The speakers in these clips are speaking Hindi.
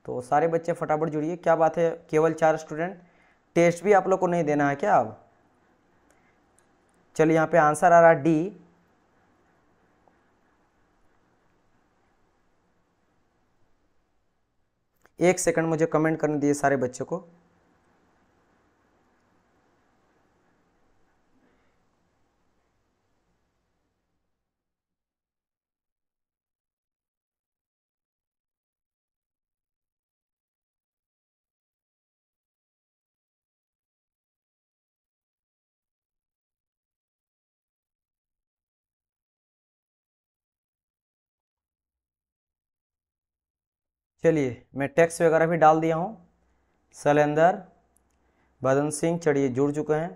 तो सारे बच्चे फटाफट जुड़िए। क्या बात है, केवल 4 स्टूडेंट, टेस्ट भी आप लोग को नहीं देना है क्या अब? चलिए यहाँ पे आंसर आ रहा है डी। एक सेकंड मुझे कमेंट करने दिए सारे बच्चों को। चलिए मैं टेक्स्ट वगैरह भी डाल दिया हूँ। शैलेंद्र, बदन सिंह चढ़िए जुड़ चुके हैं।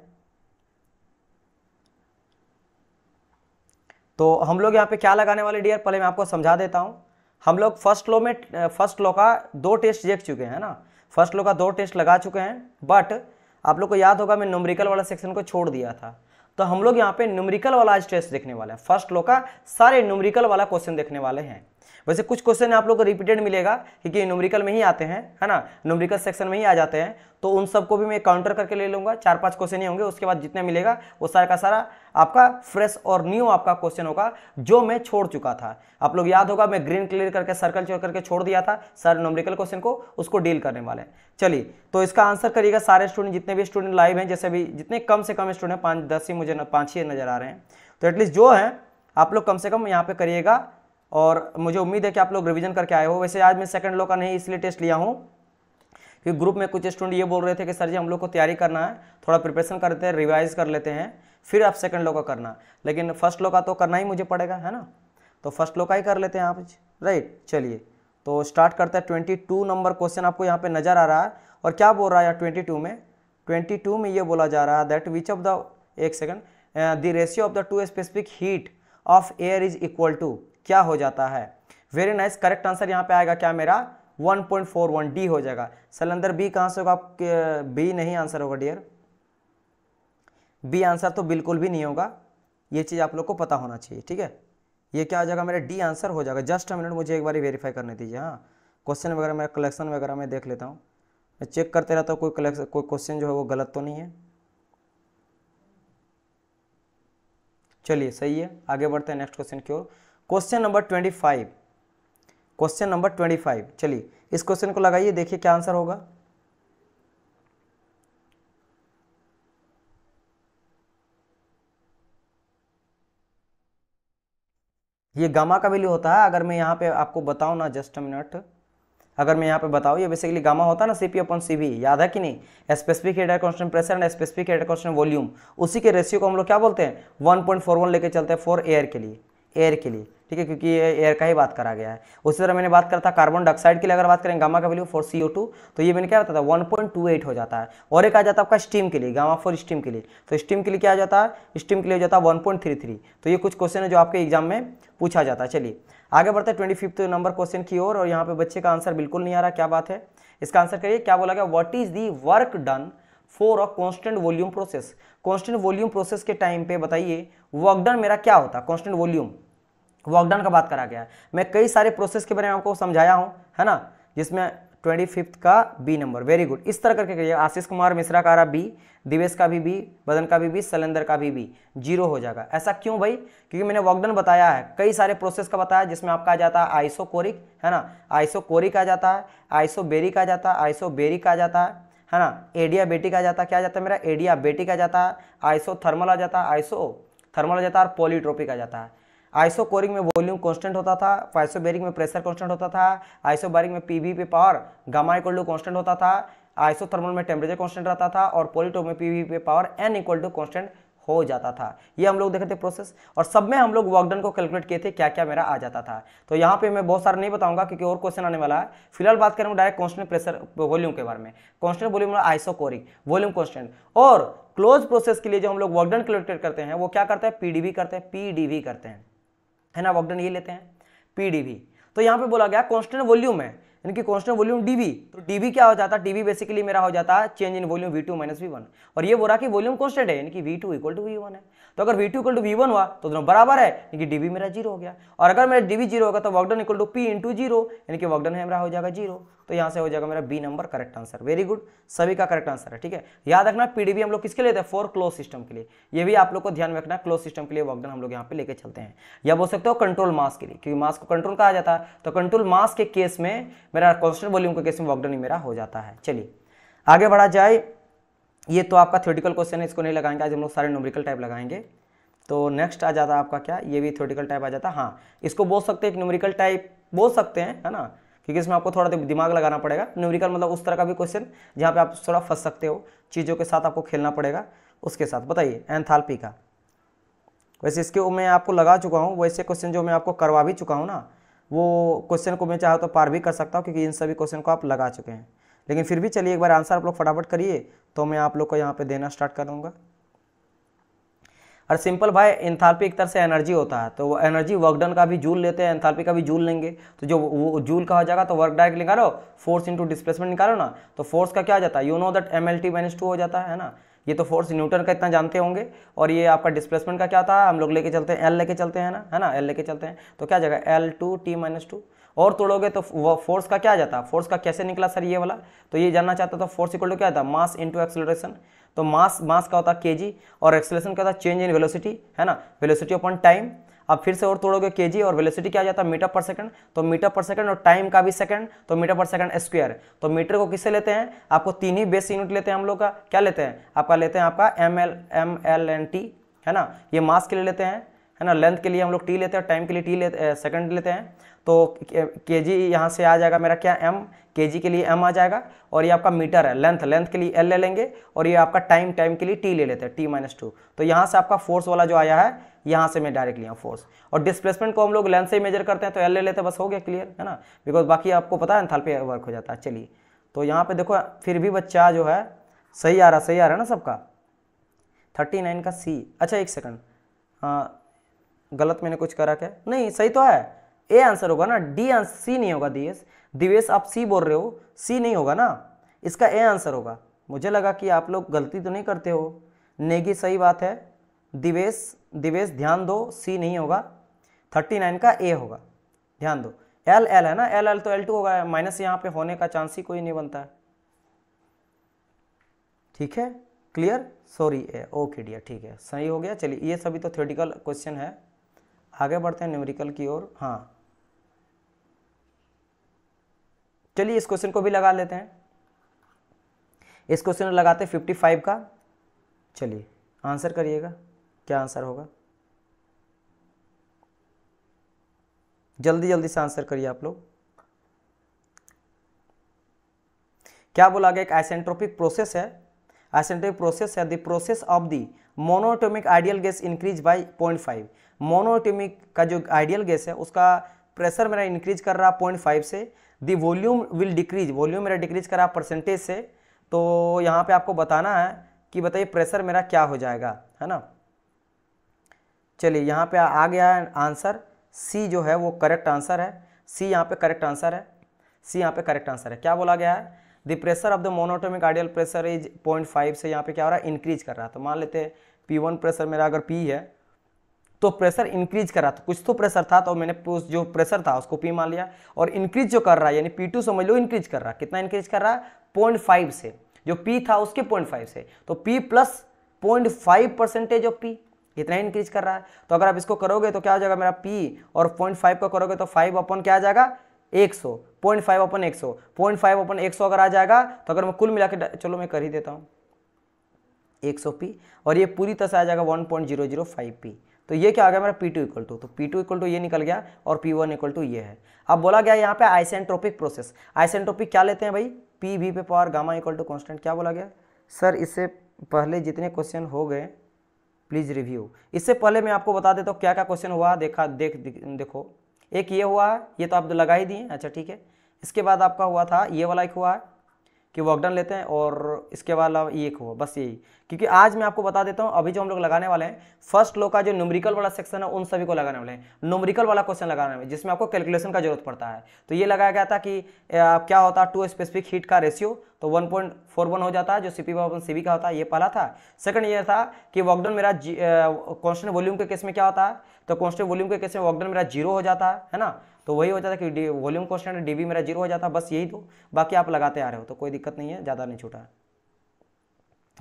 तो हम लोग यहाँ पे क्या लगाने वाले डियर, पहले मैं आपको समझा देता हूँ। हम लोग फर्स्ट लॉ का 2 टेस्ट देख चुके हैं ना, फर्स्ट लॉ का 2 टेस्ट लगा चुके हैं। बट आप लोग को याद होगा मैं न्यूमेरिकल वाला सेक्शन को छोड़ दिया था, तो हम लोग यहाँ पे न्यूमेरिकल वाला आज टेस्ट देखने वाले हैं। फर्स्ट लॉ का सारे न्यूमेरिकल वाला क्वेश्चन देखने वाले हैं। वैसे कुछ क्वेश्चन आप लोग को रिपीटेड मिलेगा क्योंकि न्यूमेरिकल में ही आते हैं, है ना, न्यूमेरिकल सेक्शन में ही आ जाते हैं, तो उन सबको भी मैं काउंटर करके ले लूंगा। 4-5 क्वेश्चन ही होंगे, उसके बाद जितने मिलेगा वो सारा का सारा आपका फ्रेश और न्यू आपका क्वेश्चन होगा जो मैं छोड़ चुका था। आप लोग याद होगा मैं ग्रीन क्लियर करके सर्कल छोड़ करके छोड़ दिया था सारे न्यूमेरिकल क्वेश्चन को, उसको डील करने वाले हैं। चलिए तो इसका आंसर करिएगा सारे स्टूडेंट, जितने भी स्टूडेंट लाइव हैं, जैसे भी जितने कम से कम स्टूडेंट 5-10 ही मुझे 5 ही नजर आ रहे हैं, तो एटलीस्ट जो है आप लोग कम से कम यहाँ पे करिएगा। और मुझे उम्मीद है कि आप लोग रिवीजन करके आए हो। वैसे आज मैं सेकंड लॉ का नहीं इसलिए टेस्ट लिया हूँ कि ग्रुप में कुछ स्टूडेंट ये बोल रहे थे कि सर जी हम लोग को तैयारी करना है, थोड़ा प्रिपरेशन करते हैं, रिवाइज कर लेते हैं, फिर आप सेकंड लॉ का करना, लेकिन फर्स्ट लॉ का तो करना ही मुझे पड़ेगा, है ना, तो फर्स्ट लॉ का ही कर लेते हैं आप, राइट। चलिए तो स्टार्ट करते हैं। 22 नंबर क्वेश्चन आपको यहाँ पे नजर आ रहा है, और क्या बोल रहा है 22 में ये बोला जा रहा है दैट विच ऑफ द, एक second, the ratio of the 2 specific heat of air is equal to, क्या हो जाता है? वेरी नाइस, करेक्ट आंसर यहाँ पे आएगा क्या मेरा 1.41, डी हो जाएगा। सलेंदर बी कहां से होगा? बी नहीं आंसर होगा डियर, बी आंसर तो बिल्कुल भी नहीं होगा, ये चीज आप लोग को पता होना चाहिए, ठीक है। ये क्या हो जाएगा मेरा डी आंसर हो जाएगा। जस्ट अ मिनट, मुझे एक बार वेरीफाई करने दीजिए। हाँ, क्वेश्चन वगैरह मेरा कलेक्शन वगैरह मैं देख लेता हूँ, मैं चेक करते रहता हूँ कोई क्वेश्चन जो है वो गलत तो नहीं है। चलिए सही है, आगे बढ़ते हैं नेक्स्ट क्वेश्चन की ओर। Question number 25, question number 25। चलिए इस क्वेश्चन को लगाइए, देखिए क्या आंसर होगा। ये गामा का वैल्यू होता है, अगर मैं यहाँ पे आपको बताऊं ना, जस्ट अ मिनट, अगर मैं यहाँ पे बताऊं, ये बेसिकली गामा होता है ना CP/CV, याद है कि नहीं? Specific head constant pressure and specific head constant volume, उसी के रेशियो को हम लोग क्या बोलते हैं 1.41 लेके चलते हैं फॉर एयर के लिए, एयर के लिए, ठीक है, क्योंकि ये एयर का ही बात करा गया है। उसी तरह मैंने बात करा था कार्बन डाइऑक्साइड के लिए, अगर बात करें गामा का वैल्यू फॉर CO2, तो ये मैंने क्या बताया था 1.28 हो जाता है। और एक आ जाता है आपका स्टीम के लिए, गामा फॉर स्टीम के लिए, तो स्टीम के लिए क्या आ जाता है, स्टीम के लिए हो जाता है 1.33। तो ये कुछ क्वेश्चन है जो आपके एग्जाम में पूछा जाता है। चलिए आगे बढ़ते हैं 25 नंबर क्वेश्चन की ओर, और यहाँ पे बच्चे का आंसर बिल्कुल नहीं आ रहा, क्या बात है? इसका आंसर करिए, क्या बोला गया? What is the work done for a constant volume process. Constant volume process के टाइम पे बताइए वर्क डन मेरा क्या होता है, कांस्टेंट वॉल्यूम वर्क डन का बात करा गया है। मैं कई सारे प्रोसेस के बारे में आपको समझाया हूं, है ना, जिसमें 25 का बी नंबर, वेरी गुड, इस तरह करके करिए। आशीष कुमार मिश्रा का रहा बी, दिवेश का भी बी, बदन का भी बी, शैलेंद्र का भी बी, 0 हो जाएगा। ऐसा क्यों भाई? क्योंकि मैंने वर्क डन बताया है, कई सारे प्रोसेस का बताया, जिसमें आपका आ जाता है आइसोकोरिक, है ना, आइसोकोरिक आ जाता है, आइसोबेरिक आ जाता है, आइसोबेरिक आ जाता है ना, एडियाबेटिक आ जाता है, क्या आ जाता है मेरा एडियाबेटिक आ जाता है, आइसोथर्मल आ जाता है, आइसोथर्मल आ जाता है, और पॉलीट्रोपिक आ जाता है। आइसोकोरिक में वॉल्यूम कांस्टेंट होता था, आइसोबेरिक में प्रेशर कांस्टेंट होता था, आइसोबारिक में पीवी पे power gamma equal to constant होता था, आइसोथर्मल में टेम्परेचर कांस्टेंट रहता था, और पॉलीटोप में पीवी पे power n equal to constant हो जाता था। ये हम लोग देखे थे प्रोसेस, और सब में हम लोग वर्क डन को कैलकुलेट किए थे, क्या क्या मेरा आ जाता था। तो यहाँ पे मैं बहुत सारा नहीं बताऊंगा क्योंकि और क्वेश्चन आने वाला है। फिलहाल बात करेंगे डायरेक्ट कांस्टेंट प्रेशर वॉल्यूम के बारे में। Constant volume isochoric volume constant, और क्लोज प्रोसेस के लिए जो हम लोग वर्क डन कैलकुलेट करते हैं वो क्या करते हैं, पीडीवी करते हैं, पीडीवी करते हैं, है ना, वर्क डन ये लेते हैं पीडीवी। तो यहाँ पे बोला गया कांस्टेंट वॉल्यूम है, यानी कि कांस्टेंट वॉल्यूम डीवी, तो डीवी क्या हो जाता है, डीवी बेसिकली मेरा हो जाता है change in volume V2 - V1, और ये बोला कि वॉल्यूम कांस्टेंट है, यानी कि V2 = V1 है। तो अगर V2 = V1 हुआ तो दोनों बराबर है, यानी कि डीवी मेरा 0 हो गया, और अगर मेरा डीवी 0 होगा तो वर्क डन = P × 0, यानी कि वर्क डन है मेरा हो जाएगा 0। तो यहाँ से हो जाएगा मेरा B number correct answer. Very good, सभी का करेक्ट आंसर है। ठीक है, याद रखना पीडीबी हम लोग किसके लिए लेते हैं, फॉर क्लोज सिस्टम के लिए। ये भी आप लोग को ध्यान में रखना, क्लोज सिस्टम के लिए वर्क डन हम लोग यहाँ पे लेके चलते हैं। या बोल सकते हो कंट्रोल मास के लिए, क्योंकि मास को कंट्रोल कहा जाता है, तो कंट्रोल मास के केस में मेरा कांस्टेंट वॉल्यूम के केस में वर्क डन ही मेरा हो जाता है। चलिए आगे बढ़ा जाए। ये तो आपका थ्योरेटिकल क्वेश्चन है, इसको नहीं लगाएंगे आज हम लोग, सारे न्यूमेरिकल टाइप लगाएंगे। तो नेक्स्ट आ जाता है आपका क्या, ये भी थ्योरेटिकल टाइप आ जाता है। हाँ, इसको बोल सकते हैं, एक न्यूमेरिकल टाइप बोल सकते हैं, है ना, क्योंकि इसमें आपको थोड़ा दिमाग लगाना पड़ेगा। न्यूमेरिकल मतलब उस तरह का भी क्वेश्चन जहाँ पे आप थोड़ा फंस सकते हो, चीज़ों के साथ आपको खेलना पड़ेगा उसके साथ। बताइए एंथैल्पी का, वैसे इसके मैं आपको लगा चुका हूँ, वैसे क्वेश्चन जो मैं आपको करवा भी चुका हूँ ना, वो क्वेश्चन को मैं चाहे तो पार भी कर सकता हूँ, क्योंकि इन सभी क्वेश्चन को आप लगा चुके हैं। लेकिन फिर भी चलिए एक बार आंसर आप लोग फटाफट करिए, तो मैं आप लोग को यहाँ पे देना स्टार्ट कर दूँगा। और सिंपल भाई, एंथैल्पी एक तरह से एनर्जी होता है, तो वो एनर्जी वर्क डन का भी जूल लेते हैं, एंथैल्पी का भी जूल लेंगे, तो जो वो जूल का हो जाएगा तो वर्क डायरेक्ट निकालो, फोर्स इंटू डिस्प्लेसमेंट निकालो ना, तो फोर्स का क्या जाता है, यू नो दैट MLT-2 हो जाता है ना। ये तो फोर्स न्यूटन का इतना जानते होंगे। और ये आपका डिस्प्लेसमेंट का क्या था, हम लोग लेके चलते हैं L लेके चलते हैं ना, है ना, L लेके चलते हैं, तो क्या जाएगा L2T-2। और तोड़ोगे तो फोर्स का क्या जाता है, फोर्स का कैसे निकला सर ये वाला, तो ये जानना चाहता था। फोर्स इक्वल टू क्या था, मास इंटू एक्सेलरेशन। तो मास का होता है केजी, और एक्सेलरेशन का होता है चेंज इन वेलोसिटी, है ना, वेलोसिटी अपॉन टाइम। अब फिर से और तोड़ोगे केजी, और वेलोसिटी क्या जाता है मीटर पर सेकंड, तो मीटर पर सेकंड, और टाइम का भी सेकंड, तो मीटर पर सेकंड स्क्वायर। तो मीटर को किससे लेते हैं, आपको तीन ही बेस यूनिट लेते हैं हम लोग का, क्या लेते हैं आपका, लेते हैं आपका ML एंड T, है ना, ये मास के लिए लेते हैं, है ना, लेंथ के लिए हम लोग T लेते हैं, टाइम के लिए T लेते सेकंड लेते हैं। तो केजी यहाँ से आ जाएगा मेरा क्या, M, केजी के लिए M आ जाएगा, और ये आपका मीटर है, लेंथ के लिए L ले लेंगे, और ये आपका टाइम के लिए T ले लेते हैं, T-2। तो यहाँ से आपका फोर्स वाला जो आया है, यहाँ से मैं डायरेक्ट लिया फोर्स। और डिस्प्लेसमेंट को हम लोग लेंथ से ही मेजर करते हैं, तो L ले लेते हैं, बस हो गया क्लियर, है ना, बिकॉज बाकी आपको पता है एंथैल्पी वर्क हो जाता है। चलिए तो यहाँ पे देखो, फिर भी बच्चा जो है सही आ रहा है ना सबका, 39 का C। अच्छा एक सेकंड, हाँ गलत मैंने कुछ करा क्या, नहीं सही तो है, ए आंसर होगा ना, डी आंसर, सी नहीं होगा। दिवेश आप सी बोल रहे हो, सी नहीं होगा ना, इसका ए आंसर होगा। मुझे लगा कि आप लोग गलती तो नहीं करते हो, नेगी सही बात है। दिवेश ध्यान दो, सी नहीं होगा, 39 का ए होगा, ध्यान दो। एल है ना, एल तो L2 होगा, माइनस यहाँ पे होने का चांस ही कोई नहीं बनता है। ठीक है क्लियर, सॉरी ए, ओके डियर, ठीक है सही हो गया। चलिए ये सभी तो थ्योरेटिकल क्वेश्चन है, आगे बढ़ते हैं न्यूमेरिकल की ओर। हाँ चलिए इस क्वेश्चन को भी लगा लेते हैं, इस क्वेश्चन में लगाते हैं 55 का। चलिए आंसर करिएगा, क्या आंसर होगा, जल्दी से आंसर करिए आप लोग। क्या बोला गया, एक आइसेंट्रोपिक प्रोसेस है, आइसेंट्रोपिक प्रोसेस है, the process of the monoatomic ideal gas increase by 0.5। Monoatomic का जो आइडियल गैस है उसका प्रेशर मेरा इंक्रीज कर रहा 0.5 से, the volume will decrease, volume मेरा डिक्रीज कर रहा परसेंटेज से। तो यहाँ पे आपको बताना है कि बताइए प्रेशर मेरा क्या हो जाएगा, है ना। चलिए यहाँ पे आ गया है आंसर, सी जो है वो करेक्ट आंसर है, सी यहाँ पे करेक्ट आंसर है, सी यहाँ पे करेक्ट आंसर है। क्या बोला गया है, the pressure of the monoatomic ideal pressure is 0.5 से यहाँ पे क्या हो रहा है, इंक्रीज कर रहा है। तो मान लेते हैं P1 प्रेशर मेरा अगर P है, तो प्रेशर इंक्रीज कर रहा था, कुछ तो प्रेशर था, तो मैंने जो प्रेशर था उसको P मान लिया, और इंक्रीज जो कर रहा है यानी P2 समझ लो इंक्रीज कर रहा है, कितना इंक्रीज कर रहा है, 0.5 से, जो P था उसके 0.5 से, तो P प्लस 0.5% ऑफ P, इतना इंक्रीज कर रहा है। तो अगर आप इसको करोगे तो क्या हो जाएगा मेरा P, और 0.5 को करोगे तो 5 अपन क्या आ जाएगा 100, 0.5 अपन 100, 0.5 अपन 100 अगर आ जाएगा, तो अगर मैं कुल मिला के, चलो मैं कर ही देता हूँ 100 P, और ये पूरी तरह से आ जाएगा 1.005 P। तो ये क्या आ गया मेरा P2 इक्वल टू, तो P2 इक्वल टू ये निकल गया, और P1 इक्वल टू ये है। अब बोला गया यहाँ पे आइसेंट्रोपिक प्रोसेस, आइसेंट्रोपिक क्या लेते हैं भाई, PV पे power gamma equal to constant. क्या बोला गया सर, इससे पहले जितने क्वेश्चन हो गए प्लीज रिव्यू, इससे पहले मैं आपको बता देता हूँ क्या क्या क्वेश्चन हुआ, देखो एक ये हुआ, ये तो आप लगा ही दिए, अच्छा ठीक है। इसके बाद आपका हुआ था ये वाला, एक हुआ कि वर्कडन लेते हैं, और इसके बाद ये एक हुआ, बस यही। क्योंकि आज मैं आपको बता देता हूं, अभी जो हम लोग लगाने वाले हैं फर्स्ट लो का जो न्यूमेरिकल वाला सेक्शन है उन सभी को लगाने वाले हैं, न्यूमेरिकल वाला क्वेश्चन लगाने वाले, जिसमें आपको कैलकुलेशन का जरूरत पड़ता है। तो ये लगाया गया था कि क्या होता है टू स्पेसिफिक हीट का रेशियो, तो 1.41 हो जाता है, जो CP/CV का होता है, ये पहला था। सेकंड ये था कि वर्कडन मेरा कांस्टेंट वॉल्यूम के केस में क्या होता है, तो कांस्टेंट वॉल्यूम के केस में वर्कडन मेरा 0 हो जाता है ना। तो वही हो जाता कि वॉल्यूम कांस्टेंट डीवी मेरा 0 हो जाता, बस यही दो, बाकी आप लगाते आ रहे हो तो कोई दिक्कत नहीं है, ज़्यादा नहीं छूटा।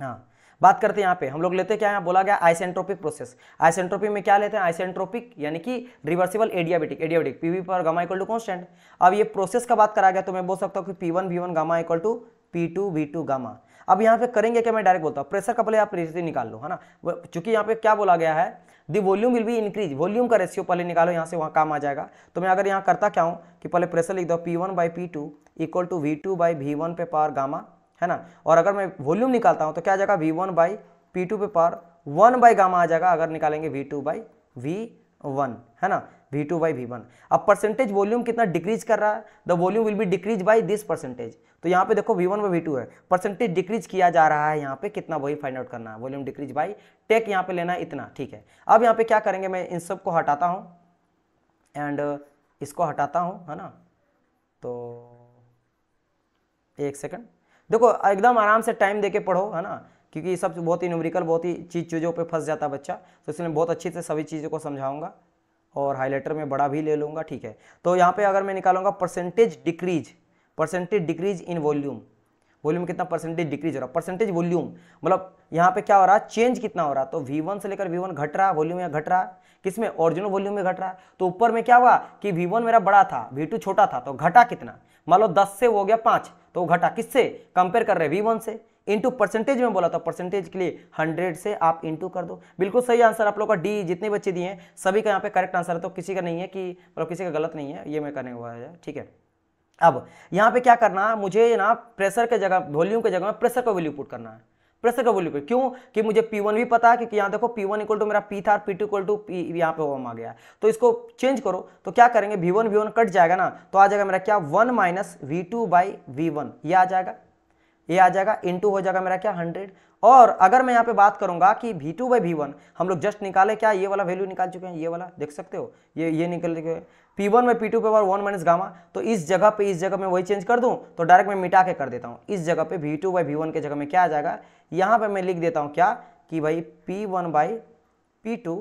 हाँ, बात करते हैं यहाँ पे हम लोग लेते क्या है, बोला गया आइसेंट्रोपिक प्रोसेस। आइसेंट्रोपिक में क्या लेते हैं, आइसेंट्रोपिक यानी कि रिवर्सिबल एडियाबेटिक पीवी पर गामा इक्वल टू कांस्टेंट। अब ये प्रोसेस का बात करा गया तो मैं बोल सकता हूँ कि P1 V1 gamma equal to P2 V2 gamma. अब यहाँ पे करेंगे क्या, मैं डायरेक्ट बोलता हूँ, प्रेशर का पहले आप रेशियो निकाल लो, है ना, चूंकि यहाँ पे क्या बोला गया है, the volume will be increase, volume का रेशियो पहले निकालो, यहाँ से वहाँ काम आ जाएगा। तो मैं अगर यहाँ करता क्या हूँ कि पहले प्रेशर लिख दो P1/P2 इक्वल टू V2/V1 पे पावर गामा, है ना, और अगर मैं वॉल्यूम निकालता हूं तो क्या आ जाएगा V1/P2 पे पावर 1 गामा आ जाएगा, अगर निकालेंगे V2/V1, है ना, V2/V1। अब परसेंटेज वॉल्यूम कितना डिक्रीज कर रहा है, the volume will be decrease by this percentage. तो यहाँ पे देखो V1/V2 है, परसेंटेज डिक्रीज किया जा रहा है यहाँ पे कितना, वही फाइंड आउट करना है, वॉल्यूम डिक्रीज बाय टेक यहाँ पे लेना है इतना, ठीक है। अब यहाँ पे क्या करेंगे, मैं इन सब को हटाता हूँ एंड इसको हटाता हूँ, है ना, तो एक सेकंड, देखो एकदम आराम से टाइम देके पढ़ो, है ना, क्योंकि ये सब बहुत ही न्यूमेरिकल, बहुत ही चीज़ों पे फंस जाता है बच्चा, तो इसलिए बहुत अच्छे से सभी चीज़ों को समझाऊंगा और हाईलाइटर में बड़ा भी ले लूँगा, ठीक है। तो यहाँ पे अगर मैं निकालूंगा percentage decrease in volume, volume कितना परसेंटेज डिक्रीज हो रहा है, परसेंटेज वॉल्यूम मतलब यहाँ पे क्या हो रहा है, चेंज कितना हो रहा है, तो V1 से लेकर V1 घट रहा है, वॉल्यूम यहाँ घट रहा है, किसमें, ओरिजिनल वॉल्यूम में घट रहा है। तो ऊपर में क्या हुआ कि V1 मेरा बड़ा था, V2 छोटा था, तो घटा कितना, मान लो 10 से हो गया 5, तो घटा किससे कंपेयर कर रहे हैं, V1 से, इंटू परसेंटेज में बोला था, परसेंटेज के लिए 100 से आप इंटू कर दो। बिल्कुल सही आंसर आप लोग का डी, जितने बच्चे दिए हैं सभी का यहाँ पे करेक्ट आंसर है, तो किसी का नहीं है कि मतलब किसी का गलत नहीं है, ये मैं करने हुआ है, ठीक है। अब यहाँ पे क्या करना है, मुझे ना प्रेशर के जगह, वॉल्यूम के जगह में प्रेशर का वैल्यू पुट करना है, प्रेशर का वैल्यू पुट, क्यों कि मुझे P1 भी पता है, क्योंकि यहाँ देखो P1 इक्वल टू मेरा P था, P2 इक्वल टू P यहाँ पे ओम आ गया, तो इसको चेंज करो, तो क्या करेंगे, V1 कट जाएगा ना, तो आ जाएगा मेरा क्या 1 - V2/V1, ये आ जाएगा, ये आ जाएगा, इंटू हो जाएगा मेरा क्या 100। और अगर मैं यहाँ पे बात करूंगा कि V2/V1 हम लोग जस्ट निकाले क्या, ये वाला वैल्यू निकाल चुके हैं, ये वाला देख सकते हो, ये निकल चुके हैं, P1/P2 पे पावर 1 - गामा। तो इस जगह मैं वही चेंज कर दूं, तो डायरेक्ट मैं मिटा के कर देता हूं, इस जगह पे V2/V1 के जगह में क्या आ जाएगा, यहाँ पे मैं लिख देता हूँ क्या कि भाई P1/P2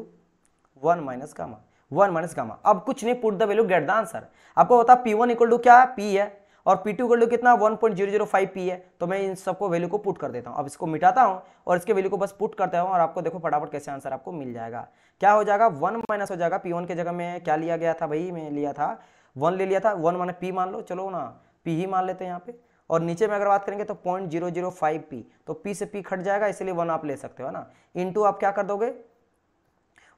1 - गामा, 1 - गामा। अब कुछ नहीं, put the value get the answer. आपको बता P1 इक्वल टू क्या, P है, और P2 इक्वल टू कितना 1.005 P है, तो मैं इन सबको वैल्यू को पुट कर देता हूं। अब इसको मिटाता हूं और इसके वैल्यू को बस पुट करता हूं, और आपको देखो फटाफट कैसे आंसर आपको मिल जाएगा। क्या हो जाएगा, 1 माइनस हो जाएगा, P1 के जगह में क्या लिया गया था भाई, मैं लिया था 1 ले लिया था, 1 माने P मान लो, चलो ना P ही मान लेते हैं यहाँ पे, और नीचे में अगर बात करेंगे तो 0.005 P, तो P से P खट जाएगा, इसलिए 1 आप ले सकते हो, है ना, इंटू आप क्या कर दोगे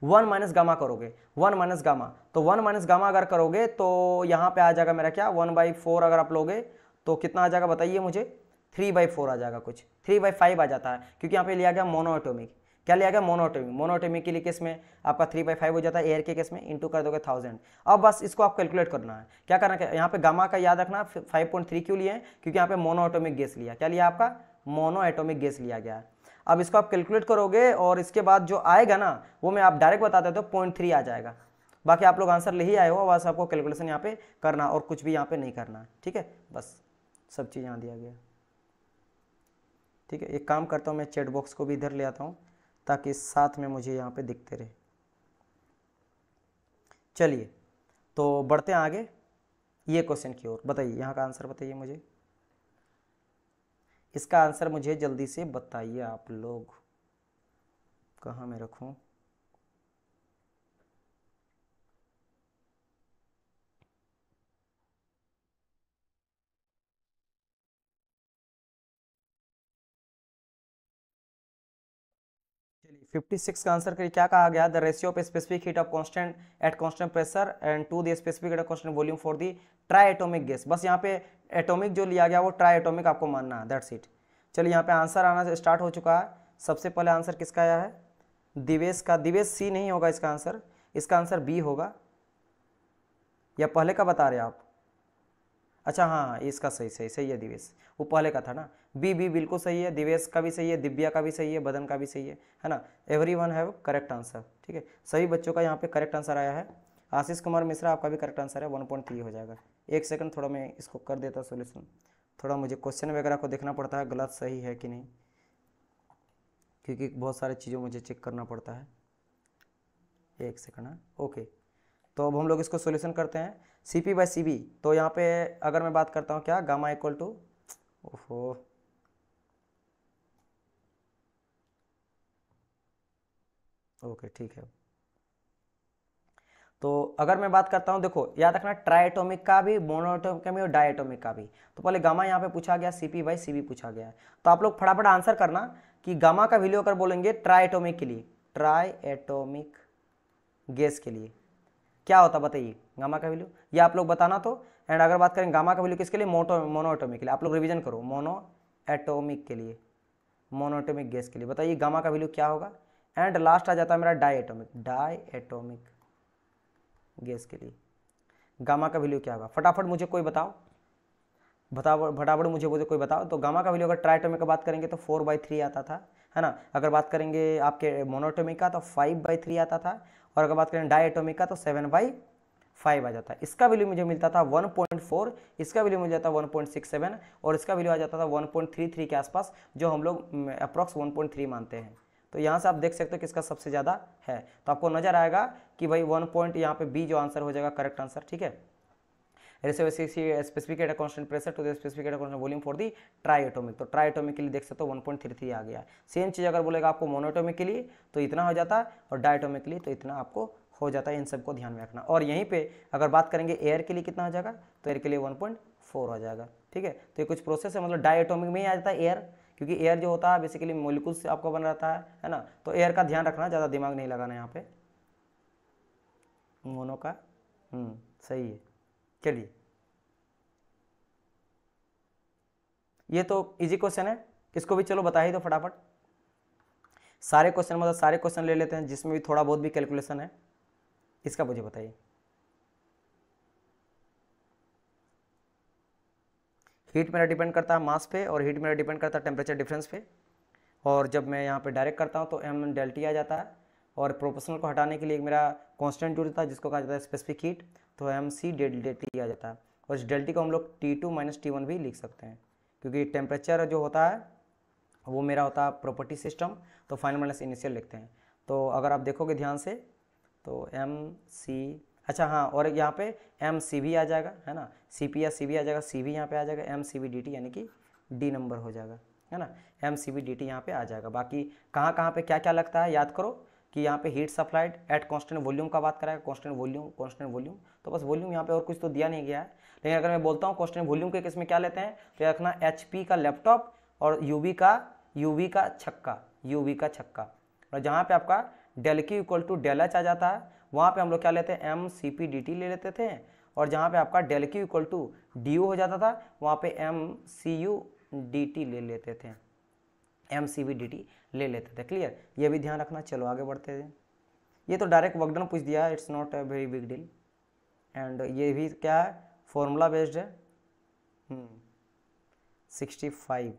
1 - गामा करोगे, 1 - गामा, तो 1 - गामा अगर करोगे तो यहाँ पे आ जाएगा मेरा क्या 1/4, अगर आप लोगे तो कितना आ जाएगा बताइए मुझे, 3/4 आ जाएगा, कुछ 3/5 आ जाता है, क्योंकि यहाँ पे लिया गया मोनोएटॉमिक, क्या लिया गया मोनोएटॉमिक के लिए केस में आपका 3/5 हो जाता है, एयर के केस में इंटू कर दोगे 1000। अब बस इसको आप कैलकुलेट करना है, क्या करना है, यहाँ पे गामा का याद रखना 5.3 क्यों लिए, क्योंकि यहाँ पे मोनोएटॉमिक गैस लिया, क्या लिया आपका मोनोएटॉमिक गैस लिया गया है। अब इसको आप कैलकुलेट करोगे और इसके बाद जो आएगा ना वो मैं आप डायरेक्ट बता देते हो 0.3 आ जाएगा। बाकी आप लोग आंसर ले ही आए हो, बस आपको कैलकुलेशन यहाँ पे करना और कुछ भी यहाँ पे नहीं करना, ठीक है, बस सब चीज़ यहाँ दिया गया, ठीक है। एक काम करता हूँ, मैं चैट बॉक्स को भी इधर ले आता हूँ ताकि साथ में मुझे यहाँ पे दिखते रहे। चलिए तो बढ़ते हैं आगे ये क्वेश्चन की ओर, बताइए यहाँ का आंसर बताइए मुझे, इसका आंसर मुझे जल्दी से बताइए आप लोग, कहाँ मैं रखूं, चलिए 56 का आंसर करिए, क्या कहा गया, the ratio of specific heat of constant at constant pressure and to the specific heat of constant volume for the ट्राई एटॉमिक गैस। बस यहाँ पे एटॉमिक जो लिया गया वो ट्राई एटॉमिक आपको मानना है, दैट्स इट। चलिए यहाँ पे आंसर आना स्टार्ट हो चुका है। सबसे पहले आंसर किसका आया है, दिवेश का। दिवेश सी नहीं होगा इसका आंसर, इसका आंसर बी होगा, या पहले का बता रहे आप, अच्छा हाँ इसका सही सही सही है दिवेश, वो पहले का था ना, बी बी बिल्कुल सही है, दिवेश का भी सही है, दिव्या का भी सही है, बदन का भी सही है ना, एवरीवन हैव करेक्ट आंसर, ठीक है। सही बच्चों का यहाँ पे करेक्ट आंसर आया है। आशीष कुमार मिश्रा आपका भी करेक्ट आंसर है, 1.3 हो जाएगा। एक सेकंड थोड़ा मैं इसको कर देता सोल्यूशन, थोड़ा मुझे क्वेश्चन वगैरह को देखना पड़ता है गलत सही है कि नहीं, क्योंकि बहुत सारी चीज़ों मुझे चेक करना पड़ता है। एक सेकंड है, ओके तो अब हम लोग इसको सोल्यूशन करते हैं। Cp बाई Cv, तो यहाँ पे अगर मैं बात करता हूँ क्या, गामा इक्वल टू, ओहो, ओके ठीक है। तो अगर मैं बात करता हूं, देखो याद रखना ट्राइएटॉमिक का भी, मोनोएटॉमिक का भी और डायएटॉमिक का भी। तो पहले गामा यहाँ पे पूछा गया, Cp बाई Cv पूछा गया है। तो आप लोग फटाफट आंसर करना कि गामा का वैल्यू अगर बोलेंगे ट्राइएटॉमिक के लिए, ट्राइएटॉमिक गैस के लिए क्या होता बताइए गामा का वैल्यू, ये आप लोग बताना। तो एंड अगर बात करें गामा का वैल्यू किसके लिए, मोनोएटॉमिक के लिए, आप लोग रिवीजन करो, मोनोएटॉमिक के लिए, मोनोएटॉमिक गैस के लिए बताइए गामा का वैल्यू क्या होगा। एंड लास्ट आ जाता है मेरा डायएटॉमिक, डायएटॉमिक गैस के लिए गामा का वैल्यू क्या होगा, फटाफट मुझे कोई बताओ, फटाफट मुझे कोई बताओ। तो गामा का वैल्यू अगर ट्राइएटॉमिक का बात करेंगे तो 4/3 आता था, है ना। अगर बात करेंगे आपके मोनोएटॉमिक का तो 5/3 आता था, और अगर बात करें डायएटॉमिक का तो 7/5 आ जाता है। इसका वैल्यू मुझे मिलता था 1.4, इसका वैल्यू मिल जाता 1.67, और इसका वैल्यू आ जाता था 1.33 के आसपास, जो हम लोग अप्रॉक्स 1.3 मानते हैं। तो यहाँ से आप देख सकते हो किसका सबसे ज़्यादा है, तो आपको नजर आएगा कि भाई 1 पॉइंट यहाँ पे बी जो आंसर हो जाएगा करेक्ट आंसर, ठीक है। Specific at a constant pressure to the specific at a constant volume for the triatomic, तो ट्राइएटॉमिक के लिए देख सकते हो 1.33 आ गया। सेम चीज़ अगर बोलेगा आपको मोनोएटॉमिक के लिए तो इतना हो जाता है, और डायएटॉमिक के लिए तो इतना आपको हो जाता है। इन सबको ध्यान में रखना। और यहीं पे अगर बात करेंगे एयर के लिए कितना हो जाएगा, तो एयर के लिए 1.4 हो जाएगा, ठीक है। तो ये कुछ प्रोसेस है, मतलब डायएटॉमिक में ही आ जाता है एयर, क्योंकि एयर जो होता है बेसिकली मॉलिक्यूल से आपको बन रहता है ना। तो एयर का ध्यान रखना, ज़्यादा दिमाग नहीं लगाना यहाँ पे, मोनो का सही है। चलिए ये तो इजी क्वेश्चन है, इसको भी चलो बता ही दो फटाफट। सारे क्वेश्चन मतलब सारे क्वेश्चन ले लेते हैं जिसमें भी थोड़ा बहुत भी कैलकुलेशन है, इसका मुझे बताइए। हीट मेरा डिपेंड करता है मास पे, और हीट मेरा डिपेंड करता है टेम्परेचर डिफरेंस पे, और जब मैं यहाँ पे डायरेक्ट करता हूँ तो एम डेल्टी आ जाता है, और प्रोपोर्शनल को हटाने के लिए एक मेरा कांस्टेंट जुड़ता है जिसको कहा जाता है स्पेसिफिक हीट, तो एम सी डेल्टी आ जाता है। और इस डेल्टी को हम लोग T2 माइनस T1 भी लिख सकते हैं, क्योंकि टेम्परेचर जो होता है वो मेरा होता है प्रॉपर्टी सिस्टम, तो फाइनल माइनस इनिशियल लिखते हैं। तो अगर आप देखोगे ध्यान से तो एम सी, अच्छा हाँ, और यहाँ पे एम सी भी आ जाएगा, है ना, सी पी या सी भी आ जाएगा, सी भी यहाँ पे आ जाएगा, M C V D T यानी कि डी नंबर हो जाएगा, है ना, M C V D T यहाँ पे आ जाएगा। बाकी कहाँ कहाँ पे क्या क्या लगता है याद करो कि यहाँ पे heat supplied at constant volume का बात कराएगा, कांस्टेंट वॉल्यूम, तो बस वॉल्यूम यहाँ पे और कुछ तो दिया नहीं गया है। लेकिन अगर मैं बोलता हूँ कांस्टेंट वॉल्यूम के केस में क्या लेते हैं, तो रखना एच पी का लैपटॉप और यूवी का छक्का, और जहाँ पे आपका del Q equal to del H आ जाता है, वहाँ पे हम लोग क्या लेते हैं M C P D T ले लेते थे, और जहाँ पे आपका del Q equal to D U हो जाता था वहाँ पे M C U D T ले लेते थे, M C V D T ले लेते थे। क्लियर, ये भी ध्यान रखना। चलो आगे बढ़ते हैं। ये तो डायरेक्ट वर्क डन पूछ दिया, it's not a very big deal. And ये भी क्या है, फॉर्मूला बेस्ड है। 65,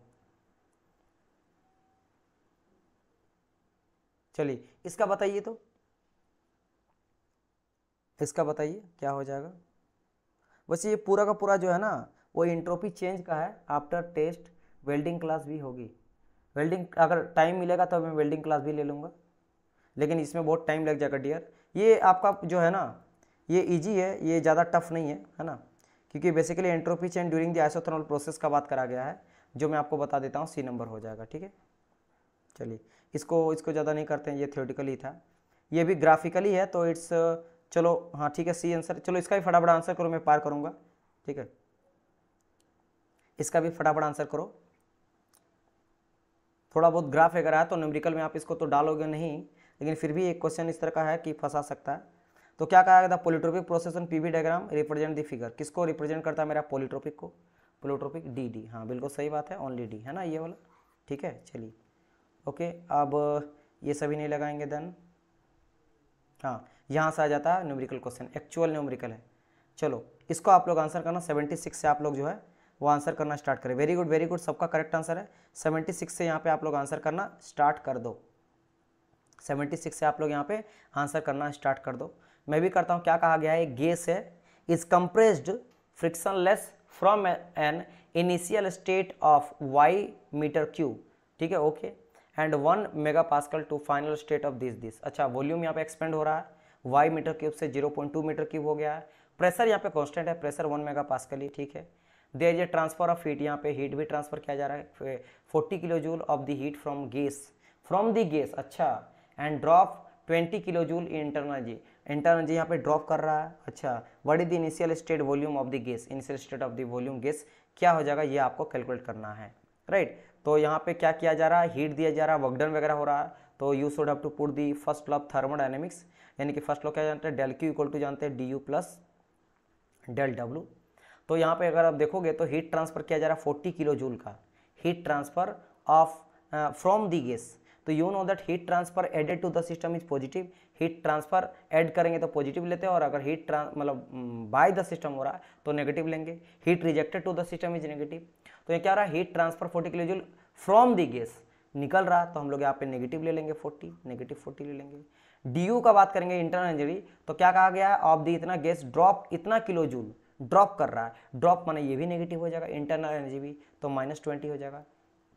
चलिए इसका बताइए, तो इसका बताइए क्या हो जाएगा। वैसे ये पूरा का पूरा जो है ना वो एंट्रोपी चेंज का है। आफ्टर टेस्ट वेल्डिंग क्लास भी होगी, वेल्डिंग अगर टाइम मिलेगा तो मैं वेल्डिंग क्लास भी ले लूँगा, लेकिन इसमें बहुत टाइम लग जाएगा डियर। ये आपका जो है ना ये इजी है, ये ज़्यादा टफ नहीं है ना, क्योंकि basically entropy change during the isothermal process का बात करा गया है, जो मैं आपको बता देता हूँ, सी नंबर हो जाएगा, ठीक है। चलिए इसको ज़्यादा नहीं करते हैं, ये थ्योरेटिकली था, ये भी ग्राफिकली है, तो इट्स, चलो हाँ ठीक है, सी आंसर। चलो इसका भी फटाफट आंसर करो, मैं पार करूँगा, ठीक है, इसका भी फटाफट आंसर करो। थोड़ा बहुत ग्राफ वगैरह है तो न्यूमेरिकल में आप इसको तो डालोगे नहीं, लेकिन फिर भी एक क्वेश्चन इस तरह का है कि फंसा सकता है। तो क्या कहा गया था, polytropic process on PV diagram represent the figure, किसको रिप्रेजेंट करता है मेरा, पॉलीट्रोपिक को, पॉलीट्रोपिक डी डी, हाँ बिल्कुल सही बात है, ओनली डी है ना ये वाला, ठीक है। चलिए ओके, अब ये सभी नहीं लगाएंगे देन, हाँ यहाँ से आ जाता है न्यूमेरिकल क्वेश्चन, एक्चुअल न्यूमेरिकल है। चलो इसको आप लोग आंसर करना, 76 से आप लोग जो है वो आंसर करना स्टार्ट करें। वेरी गुड, सबका करेक्ट आंसर है। 76 से यहाँ पे आप लोग आंसर करना स्टार्ट कर दो, 76 से आप लोग यहाँ पे आंसर करना स्टार्ट कर दो। मैं भी करता हूँ, क्या कहा गया है, गैस है is compressed frictionless from an initial state of Y metre cube, ठीक है, okay, and 1 mega pascal to final state of this. अच्छा वॉल्यूम यहाँ पे एक्सपेंड हो रहा है, वाई मीटर क्यूब से 0.2 मीटर क्यूब हो गया है। प्रेशर यहाँ पे कांस्टेंट है, प्रेशर 1 मेगा पास्कल ही, ठीक है। There is a transfer of heat, यहाँ पे हीट भी ट्रांसफर किया जा रहा है 40 kilo joule of the heat from the gas, अच्छा, and drop 20 kilo joule internal energy यहाँ पे ड्रॉप कर रहा है, अच्छा। What is the initial state volume of the gas, initial state of the volume gas क्या हो जाएगा, ये आपको कैलकुलेट करना है, राइट। तो यहाँ पे क्या किया जा रहा है, हीट दिया जा रहा है, वर्क डन वगैरह हो रहा है, तो you should have to put the first law of thermodynamics, यानी कि फर्स्ट लॉ क्या जानते हैं, डेल क्यू इक्वल टू जानते हैं D U plus del W. तो यहाँ पे अगर आप देखोगे तो हीट ट्रांसफर किया जा रहा है 40 किलो जूल का, heat transfer of from the gas. तो you know that heat transfer added to the system is positive, heat transfer add करेंगे तो पॉजिटिव लेते हैं, और अगर हीट मतलब बाय द सिस्टम हो रहा है तो नेगेटिव लेंगे, heat rejected to the system is negative. तो ये क्या रहा है, heat transfer 40 kilo joule from the gas निकल रहा, तो हम लोग यहाँ पे नेगेटिव ले लेंगे 40, नेगेटिव 40 ले लेंगे। डी यू का बात करेंगे इंटरनल एनर्जी, तो क्या कहा गया है, ऑफ दी इतना गैस ड्रॉप इतना किलो जूल ड्रॉप कर रहा है, ड्रॉप माने ये भी नेगेटिव हो जाएगा, इंटरनल एनर्जी भी, तो -20 हो जाएगा,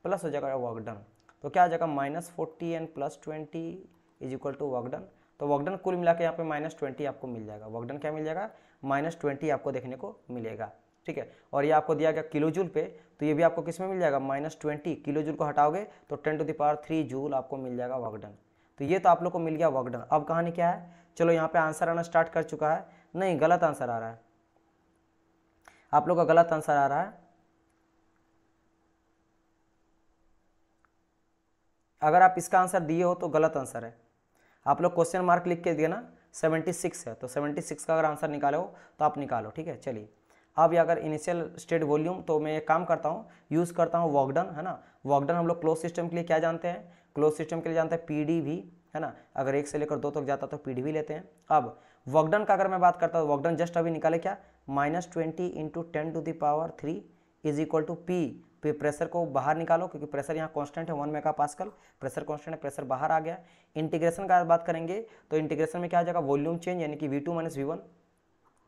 प्लस हो जाएगा वर्क डन, तो क्या आ जाएगा -40 and +20 is equal to work done. तो वर्क डन कुल मिला के यहाँ पे -20 आपको मिल जाएगा, वर्क डन क्या मिल जाएगा, -20 आपको देखने को मिलेगा, ठीक है। और ये आपको दिया गया किलो जूल पे, तो ये भी आपको किस में मिल जाएगा, -20, किलो जूल को हटाओगे तो 10⁻³ जूल आपको मिल जाएगा वर्क डन। तो ये तो आप लोग को मिल गया वर्क डन। अब कहानी क्या है, चलो यहाँ पे आंसर आना स्टार्ट कर चुका है, नहीं गलत आंसर आ रहा है, आप लोग का गलत आंसर आ रहा है। अगर आप इसका आंसर दिए हो तो गलत आंसर है, आप लोग क्वेश्चन मार्क लिख के दिए ना, 76 है, तो 76 का अगर आंसर निकालो तो आप निकालो, ठीक है। चलिए अब ये अगर इनिशियल स्टेट वॉल्यूम, तो मैं एक काम करता हूँ, यूज़ करता हूँ वर्क डन, है ना। वर्क डन हम लोग क्लोज सिस्टम के लिए क्या जानते हैं, क्लोज सिस्टम के लिए जानते हैं PdV, है ना। अगर 1 से लेकर 2 तक जाता तो PdV लेते हैं। अब वर्क डन का अगर मैं बात करता हूँ, वर्क डन जस्ट अभी निकाले क्या, -20 × 10⁻³ is equal to P। Pressure को बाहर निकालो, क्योंकि प्रेशर यहाँ कांस्टेंट है 1 मेगा पास्कल, प्रेशर कांस्टेंट है, प्रेशर बाहर आ गया। इंटीग्रेशन का बात करेंगे तो इंटीग्रेशन में क्या आ जाएगा, वॉल्यूम चेंज, यानी कि V2 - V1,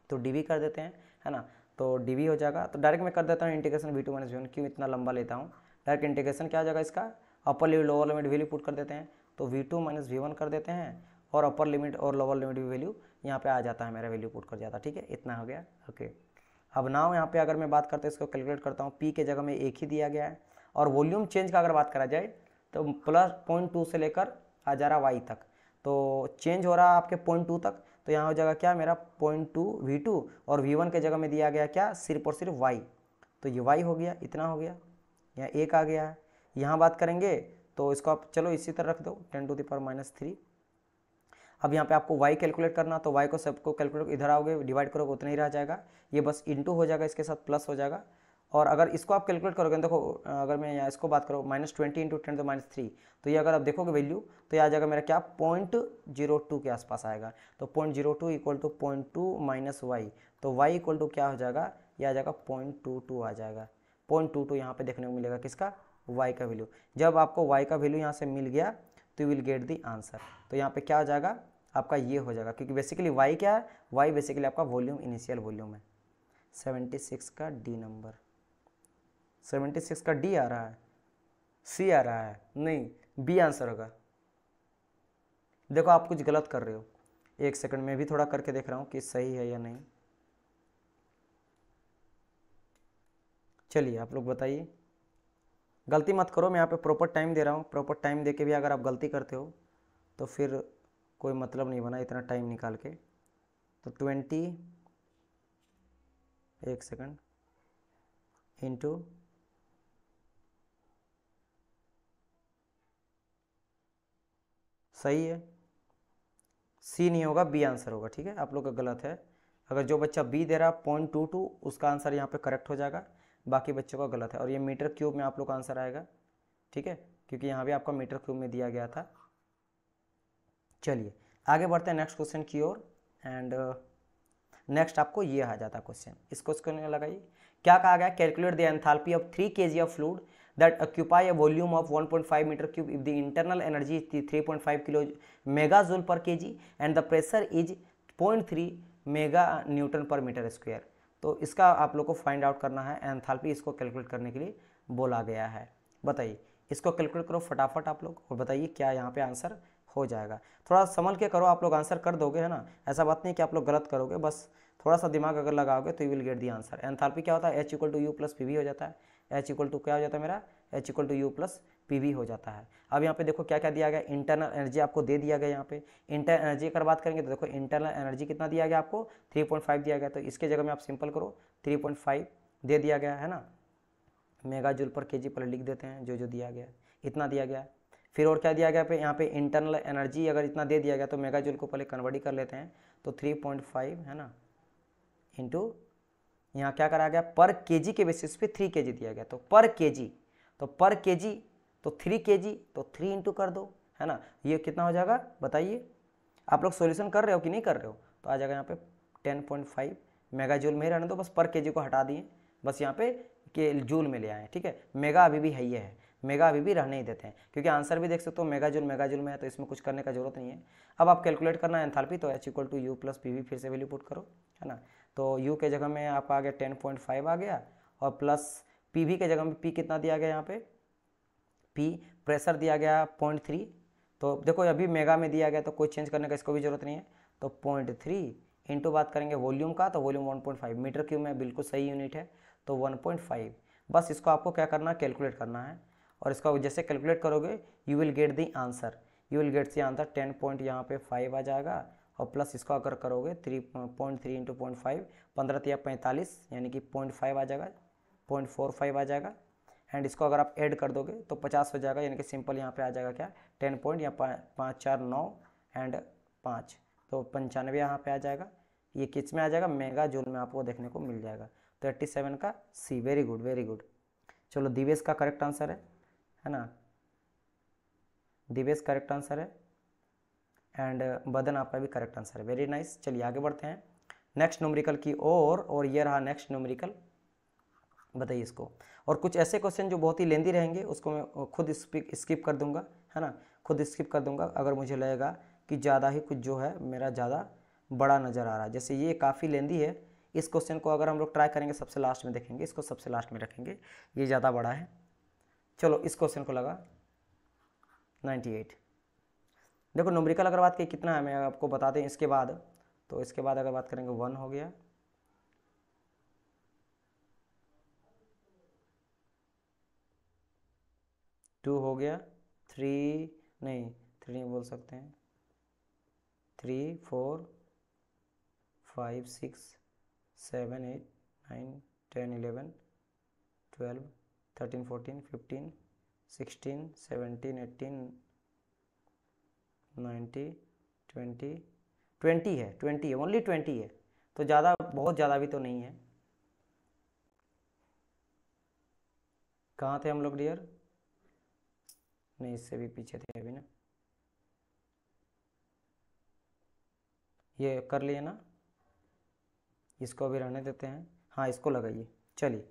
तो dV कर देते हैं, है ना। तो dV हो जाएगा, तो डायरेक्ट मैं कर देता हूँ इंटीग्रेशन V2 - V1, क्यों इतना लंबा लेता हूँ, डायरेक्ट इंटीग्रेशन क्या आ जाएगा इसका, upper limit lower limit value put कर देते हैं, तो V2 - V1 कर देते हैं, और अपर लिमिट और लोअर लिमिट वैल्यू यहाँ पे आ जाता है, मेरा वैल्यू पुट कर जाता है, ठीक है, इतना हो गया, ओके। अब नाउ यहाँ पे अगर मैं बात करते हैं, इसको कैलकुलेट करता हूँ, P के जगह में 1 ही दिया गया है, और वॉल्यूम चेंज का अगर बात करा जाए तो +0.2 से लेकर आ जा रहा y तक, तो चेंज हो रहा है आपके 0.2 तक, तो यहाँ हो जाएगा क्या मेरा 0.2 V2, और V1 के जगह में दिया गया क्या, सिर्फ और सिर्फ y, तो ये y हो गया, इतना हो गया, यहाँ 1 आ गया है। यहाँ बात करेंगे तो इसको आप चलो इसी तरह रख दो 10⁻³ अब यहाँ पे आपको y कैलकुलेट करना, तो y को सबको कैलकुलेट, इधर आओगे डिवाइड करोगे उतना ही रह जाएगा, ये बस इंटू हो जाएगा, इसके साथ प्लस हो जाएगा। और अगर इसको आप कैलकुलेट करोगे, देखो अगर मैं यहाँ इसको बात करूँ -20 × 10⁻³, तो ये अगर आप देखोगे वैल्यू, तो ये आ जाएगा मेरा क्या 0.02 के आसपास आएगा, तो 0.02 इक्वल टू 0.2 - y, तो y इक्वल टू क्या हो जाएगा, ये आ जाएगा 0.22 आ जाएगा, 0.22 यहाँ पे देखने को मिलेगा, किसका, y का वैल्यू। जब आपको y का वैल्यू यहाँ से मिल गया तो you will get the answer, तो यहाँ पे क्या हो जाएगा आपका, ये हो जाएगा, क्योंकि बेसिकली y क्या है, y बेसिकली आपका वॉल्यूम, इनिशियल वॉल्यूम है। 76 का डी नंबर, 76 का डी आ रहा है, सी आ रहा है, नहीं बी आंसर होगा। देखो आप कुछ गलत कर रहे हो, एक सेकंड में भी थोड़ा करके देख रहा हूँ कि सही है या नहीं। चलिए आप लोग बताइए, गलती मत करो, मैं यहाँ पे प्रॉपर टाइम दे रहा हूँ, प्रॉपर टाइम दे के भी अगर आप गलती करते हो तो फिर कोई मतलब नहीं बना इतना टाइम निकाल के। तो 20, एक सेकंड, इंटू सही है, सी नहीं होगा, बी आंसर होगा, ठीक है, आप लोग का गलत है। अगर जो बच्चा बी दे रहा है 0.22, उसका आंसर यहाँ पे करेक्ट हो जाएगा, बाकी बच्चों का गलत है। और ये मीटर क्यूब में आप लोग का आंसर आएगा, ठीक है, क्योंकि यहाँ भी आपका मीटर क्यूब में दिया गया था। चलिए आगे बढ़ते हैं नेक्स्ट क्वेश्चन की ओर, एंड नेक्स्ट आपको ये आ जाता है क्वेश्चन, इस क्वेश्चन में लगाइए, क्या कहा गया, calculate the enthalpy of 3 kg of fluid that occupy a volume of 1.5 meter cube if the internal energy is 3.5 kilo megajoule per kg and the pressure is 0.3 mega Newton per metre square. तो इसका आप लोग को फाइंड आउट करना है, एंथैल्पी इसको कैलकुलेट करने के लिए बोला गया है। बताइए, इसको कैलकुलेट करो फटाफट आप लोग, और बताइए क्या यहाँ पे आंसर हो जाएगा। थोड़ा संभल के करो, आप लोग आंसर कर दोगे, है ना, ऐसा बात नहीं कि आप लोग गलत करोगे, बस थोड़ा सा दिमाग अगर लगाओगे तो you will get the answer. Enthalpy क्या होता है, H equal to U plus P हो जाता है। H इक्वल टू क्या हो जाता है मेरा, H equal to U plus P हो जाता है। अब यहाँ पे देखो क्या क्या दिया गया, इंटरनल एनर्जी आपको दे दिया गया। यहाँ पे इंटरनल एनर्जी अगर बात करेंगे तो देखो इंटरनल एनर्जी कितना दिया गया आपको, 3.5 दिया गया। तो इसके जगह में आप सिंपल करो, 3.5 दे दिया गया है ना, मेगा जूल पर केजी पर लिख देते हैं, जो जो दिया गया इतना दिया गया। फिर और क्या दिया गया पे, यहाँ पे इंटरनल एनर्जी अगर इतना दे दिया गया तो मेगा जूल को पहले कन्वर्ट कर लेते हैं। तो 3.5 है ना, इंटू यहाँ क्या करा गया, पर केजी के बेसिस पे 3 केजी दिया गया। तो पर केजी, तो पर केजी तो 3 केजी, तो 3 इंटू कर दो, है ना। ये कितना हो जाएगा बताइए, आप लोग सॉल्यूशन कर रहे हो कि नहीं कर रहे हो। तो आ जाएगा यहाँ पे 10.5 मेगा जूल में ही रहने दो, बस पर केजी को हटा दिए, बस यहाँ पे के जूल में ले आए, ठीक है। मेगा अभी भी है, ये है मेगा अभी भी रहने ही देते हैं, क्योंकि आंसर भी देख सकते हो मेगा जूल में है, तो इसमें कुछ करने का जरूरत नहीं है। अब आप कैलकुलेट करना है एंथैल्पी, तो H equal to U plus P फिर से वैल्यू पुट करो, है ना। तो यू के जगह में आपका आ गया 10.5 आ गया, और प्लस पी के जगह में पी कितना दिया गया, यहाँ पे पी प्रेशर दिया गया 0.3। तो देखो अभी मेगा में दिया गया तो कोई चेंज करने का इसको भी जरूरत नहीं है। तो 0.3 इंटू बात करेंगे वॉल्यूम का, तो वॉल्यूम 1.5 मीटर क्यूब में बिल्कुल सही यूनिट है, तो 1.5। बस इसको आपको क्या करना है, कैलकुलेट करना है, और इसका जैसे कैलकुलेट करोगे you will get the answer, you will get the answer 10 point यहाँ पे 5 आ जाएगा, और प्लस इसको अगर करोगे 3.3 इंटू 0.5, 15 या 45 यानी कि 0.5 आ जाएगा, 0.45 आ जाएगा। एंड इसको अगर आप ऐड कर दोगे तो 50 हो जाएगा, यानी कि सिंपल यहाँ पे आ जाएगा क्या 10 पॉइंट या 5 4 9 एंड 5, तो 95 यहाँ पे आ जाएगा। ये किस में आ जाएगा, मेगा जूल में आपको देखने को मिल जाएगा। तो 87 का सी, वेरी गुड वेरी गुड। चलो दिवेश का करेक्ट आंसर है ना, दिवेश करेक्ट आंसर है, एंड बदन आपका भी करेक्ट आंसर है, वेरी नाइस। चलिए आगे बढ़ते हैं नेक्स्ट न्यूमेरिकल की ओर, और ये रहा नेक्स्ट न्यूमेरिकल, बताइए इसको। और कुछ ऐसे क्वेश्चन जो बहुत ही लेंदी रहेंगे उसको मैं खुद स्किप कर दूंगा, है ना, खुद स्किप कर दूंगा अगर मुझे लगेगा कि ज़्यादा ही कुछ जो है मेरा ज़्यादा बड़ा नज़र आ रहा है। जैसे ये काफ़ी लेंदी है, इस क्वेश्चन को अगर हम लोग ट्राई करेंगे सबसे लास्ट में देखेंगे, इसको सबसे लास्ट में रखेंगे, ये ज़्यादा बड़ा है। चलो इस क्वेश्चन को लगा 98। देखो न्यूमेरिकल अगर बात की कितना है मैं आपको बता दें इसके बाद, तो इसके बाद अगर बात करेंगे 1 हो गया, 2 हो गया, 3 नहीं 3 नहीं बोल सकते हैं, 3 4 5 6 7 8 9 10 11 12 13 14 15 16 17 18 19 20 20 है, 20 है, ओनली 20 है, तो ज़्यादा बहुत ज़्यादा भी तो नहीं है। कहाँ थे हम लोग डियर, नहीं इससे भी पीछे थे अभी ना, ये कर लिए ना, इसको अभी रहने देते हैं, हाँ इसको लगाइए। चलिए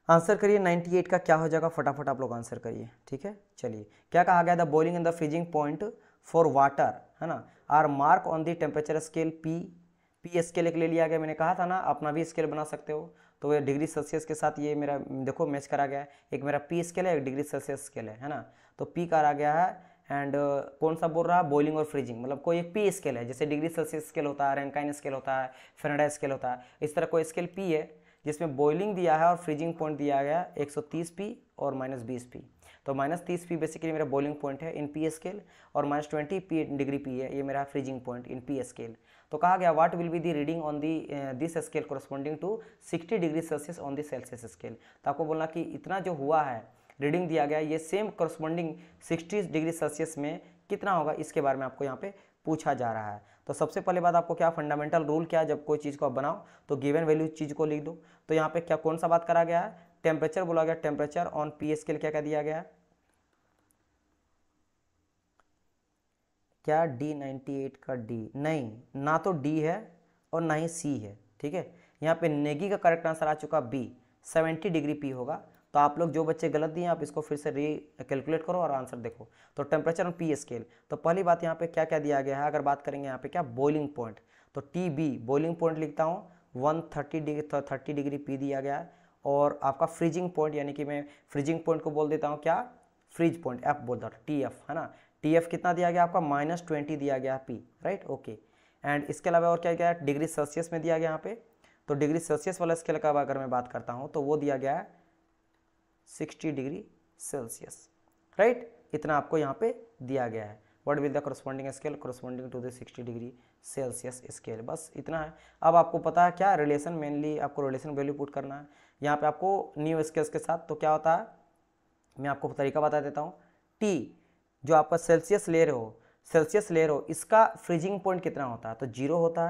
आंसर करिए 98 का क्या हो जाएगा, फटाफट आप लोग आंसर करिए, ठीक है। चलिए क्या कहा गया था, boiling in the freezing point for water, है ना, are mark on the temperature scale P scale एक ले लिया गया, मैंने कहा था ना अपना भी स्केल बना सकते हो। तो ये डिग्री सेल्सियस के साथ ये मेरा देखो मैच करा गया है, एक मेरा पी स्केल है, एक डिग्री सेल्सियस स्केल है ना। तो पी करा गया है, एंड कौन सा बोल रहा है, बॉइलिंग और फ्रीजिंग, मतलब कोई एक पी स्केल है, जैसे डिग्री सेल्सियस स्केल होता है, रैंकाइन स्केल होता है, फ़ारेनहाइट स्केल होता है, इस तरह कोई स्केल पी है जिसमें बॉइलिंग दिया है और फ्रीजिंग पॉइंट दिया गया 130 पी और -20 पी। तो -30 पी बेसिकली मेरा बॉइलिंग पॉइंट है इन पी स्केल, और -20 पी डिग्री पी है ये मेरा freezing point in P scale. तो कहा गया what will be the reading on the this scale corresponding to 60 degree celsius on the celsius scale. तो आपको बोलना कि इतना जो हुआ है रीडिंग दिया गया ये सेम कोरस्पॉन्डिंग 60 डिग्री सेल्सियस में कितना होगा, इसके बारे में आपको यहाँ पे पूछा जा रहा है। तो सबसे पहले बात आपको क्या फंडामेंटल रूल क्या है, जब कोई चीज़ को आप बनाओ तो गिवन वैल्यू चीज़ को लिख दो। तो यहाँ पे क्या कौन सा बात करा गया है, टेम्परेचर बोला गया, टेम्परेचर ऑन पी स्केल क्या क्या दिया गया है, क्या D98 का D नहीं, ना तो D है और ना ही C है, ठीक है। यहाँ पे नेगी का करेक्ट आंसर आ चुका B, 70 डिग्री P होगा। तो आप लोग जो बच्चे गलत दिए आप इसको फिर से री कैलकुलेट करो और आंसर देखो। तो टेम्परेचर ऑन पी स्केल, तो पहली बात यहाँ पे क्या क्या दिया गया है, अगर बात करेंगे यहाँ पे क्या बॉइलिंग पॉइंट, तो TB बॉइलिंग पॉइंट लिखता हूँ 130 डिग्री P दिया गया है। और आपका फ्रीजिंग पॉइंट, यानी कि मैं फ्रीजिंग पॉइंट को बोल देता हूँ क्या, फ्रीज पॉइंट F बोल देता हूँ, TF है ना, TF कितना दिया गया आपका -20 दिया गया P, राइट, ओके। एंड इसके अलावा और क्या गया, डिग्री सेल्सियस में दिया गया यहाँ पे, तो डिग्री सेल्सियस वाला स्केल का अगर मैं बात करता हूँ तो वो दिया गया है 60 डिग्री सेल्सियस, राइट, इतना आपको यहाँ पे दिया गया है। What will the corresponding scale corresponding to the 60 degree celsius scale, बस इतना है। अब आपको पता है क्या रिलेशन, मेनली आपको रिलेशन वैल्यू पुट करना है यहाँ पे आपको न्यू स्केल्स के साथ। तो क्या होता है, मैं आपको तरीका बता देता हूँ। T जो आपका सेल्सियस ले रहे हो इसका फ्रीजिंग पॉइंट कितना होता है, तो 0 होता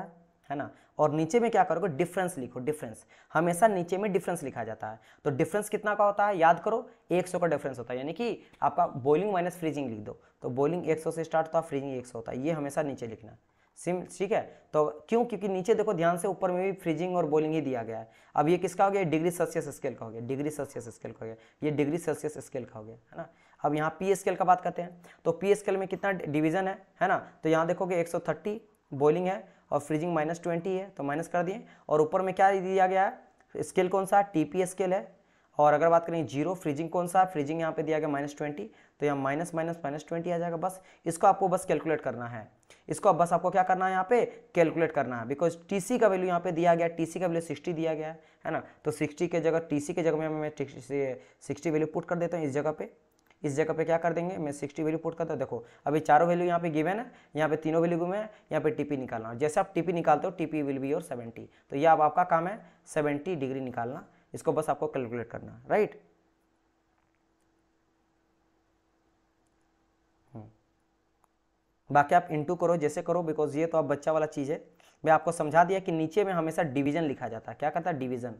है ना। और नीचे में क्या करोगे, डिफरेंस लिखो, डिफरेंस हमेशा नीचे में डिफरेंस लिखा जाता है। तो डिफरेंस कितना का होता है, याद करो 100 का डिफरेंस होता है, यानी कि आपका बॉइलिंग माइनस फ्रीजिंग लिख दो, तो बॉइलिंग 100 से स्टार्ट होता है, फ्रीजिंग 100 होता है, ये हमेशा नीचे लिखना सिम, ठीक है। तो क्यों, क्योंकि नीचे देखो ध्यान से, ऊपर में भी फ्रीजिंग और बॉइलिंग ही दिया गया है। अब ये किसका हो गया, डिग्री सेल्सियस स्केल का हो गया, डिग्री सेल्सियस स्केल का हो गया, ये डिग्री सेल्सियस स्केल का हो गया, है ना। अब यहाँ पी स्केल का बात करते हैं, तो पी स्केल में कितना डिवीजन है ना। तो यहाँ देखोगे 130 बॉइलिंग है और फ्रीजिंग -20 है, तो माइनस कर दिए। और ऊपर में क्या दिया गया है, स्केल कौन सा, टीपी स्केल है। और अगर बात करें 0, फ्रीजिंग कौन सा, फ्रीजिंग यहाँ पे दिया गया -20, तो यहाँ -20 आ जाएगा। बस इसको आपको बस कैलकुलेट करना है, इसको बस आपको क्या करना है, यहाँ पे कैलकुलेट करना है। बिकॉज टीसी का वैल्यू यहाँ पे दिया गया, टीसी का वैल्यू 60 दिया गया है ना। तो 60 के जगह, टीसी के जगह में मैं 60 वैल्यू पुट कर देता हूँ। इस जगह पे क्या कर देंगे, मैं 60 वैल्यू पुट करता हूँ। देखो अभी चारों वैल्यू यहाँ पे गिवन है, यहाँ पे तीनों वैल्यू गिवन है, यहाँ पे टीपी निकालना। जैसे आप टीपी निकालते हो, टीपी विल बी और 70, तो ये अब आपका काम है 70 डिग्री निकालना, इसको बस आपको कैलकुलेट करना, राइट। बाकी आप इंटू करो, जैसे करो, बिकॉज ये तो अब बच्चा वाला चीज़ है। मैं आपको समझा दिया कि नीचे में हमेशा डिवीजन लिखा जाता है, क्या करता है, डिवीजन,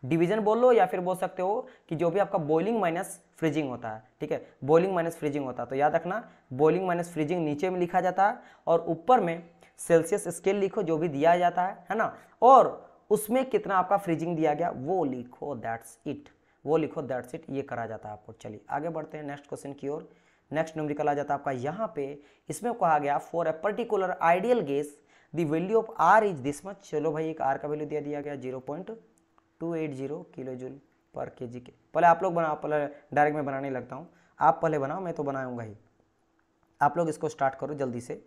डिवीजन बोल लो, या फिर बोल सकते हो कि जो भी आपका बॉइलिंग माइनस फ्रीजिंग होता है, ठीक है, बॉइलिंग माइनस फ्रीजिंग होता है, तो याद रखना बॉइलिंग माइनस फ्रीजिंग नीचे में लिखा जाता है, और ऊपर में सेल्सियस स्केल लिखो जो भी दिया जाता है ना, और उसमें कितना आपका फ्रीजिंग दिया गया वो लिखो, दैट्स इट, वो लिखो, दैट्स इट, ये करा जाता है आपको। चलिए आगे बढ़ते हैं नेक्स्ट क्वेश्चन की ओर। नेक्स्ट न्यूमेरिकल आ जाता है आपका यहाँ पे, इसमें कहा गया for a particular ideal gas the value of R is this much. चलो भाई, एक आर का वैल्यू दिया गया 0.280 किलो जूल पर केजी के। पहले आप लोग बनाओ, पहले डायरेक्ट मैं बनाने लगता हूँ, आप पहले बनाओ, मैं तो बनाऊंगा ही। आप लोग इसको स्टार्ट करो जल्दी से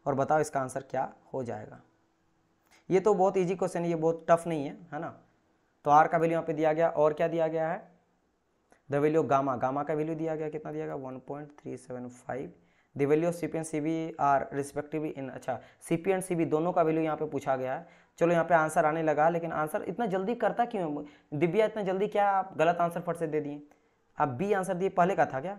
और बताओ इसका आंसर क्या हो जाएगा। ये तो बहुत इजी क्वेश्चन है, ये बहुत टफ नहीं है ना। तो आर का वैल्यू यहाँ पे दिया गया, और क्या दिया गया है, the value of gamma, gamma का वैल्यू दिया गया, कितना दिया गया 1.375। The value of CP and CB are respectively in, अच्छा सीपी एंड सीबी दोनों का वैल्यू यहाँ पे पूछा गया है। चलो यहाँ पे आंसर आने लगा, लेकिन आंसर इतना जल्दी करता क्यों दिव्या, इतना जल्दी क्या आप गलत आंसर फट से दे दिए, आप बी आंसर दिए, पहले का था क्या,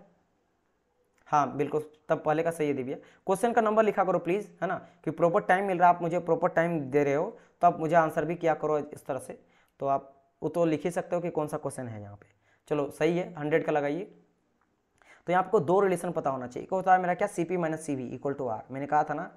हाँ बिल्कुल, तब पहले का सही है दिव्या। क्वेश्चन का नंबर लिखा करो प्लीज़, है ना, कि प्रॉपर टाइम मिल रहा है, आप मुझे प्रॉपर टाइम दे रहे हो, तो आप मुझे आंसर भी किया करो इस तरह से, तो आप वो तो लिख ही सकते हो कि कौन सा क्वेश्चन है यहाँ पे। चलो सही है, 100 का लगाइए। तो यहाँ आपको दो रिलेशन पता होना चाहिए, एक होता है मेरा क्या, CP minus CV equal to R, मैंने कहा था ना,